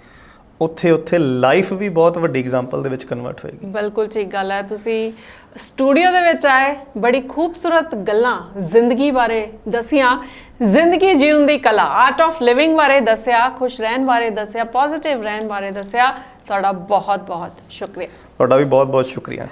ਉੱਥੇ ਲਾਈਫ ਵੀ ਬਹੁਤ ਵੱਡੀ ਐਗਜ਼ਾਮਪਲ ਦੇ ਵਿੱਚ ਕਨਵਰਟ ਹੋਏਗੀ। ਬਿਲਕੁਲ ਠੀਕ ਗੱਲ ਹੈ। ਤੁਸੀਂ ਸਟੂਡੀਓ ਦੇ ਵਿੱਚ ਆਏ, ਬੜੀ ਖੂਬਸੂਰਤ ਗੱਲਾਂ ਜ਼ਿੰਦਗੀ ਬਾਰੇ ਦੱਸੀਆਂ, ਜ਼ਿੰਦਗੀ ਜਿਉਣ ਦੀ ਕਲਾ, ਆਰਟ ਆਫ ਲਿਵਿੰਗ ਬਾਰੇ ਦੱਸਿਆ, ਖੁਸ਼ ਰਹਿਣ ਬਾਰੇ ਦੱਸਿਆ, ਪੋਜ਼ਿਟਿਵ ਰਹਿਣ ਬਾਰੇ ਦੱਸਿਆ। ਤੁਹਾਡਾ ਬਹੁਤ ਬਹੁਤ ਸ਼ੁਕਰੀਆ। ਤੁਹਾਡਾ ਵੀ ਬਹੁਤ ਬਹੁਤ ਸ਼ੁਕਰੀਆ।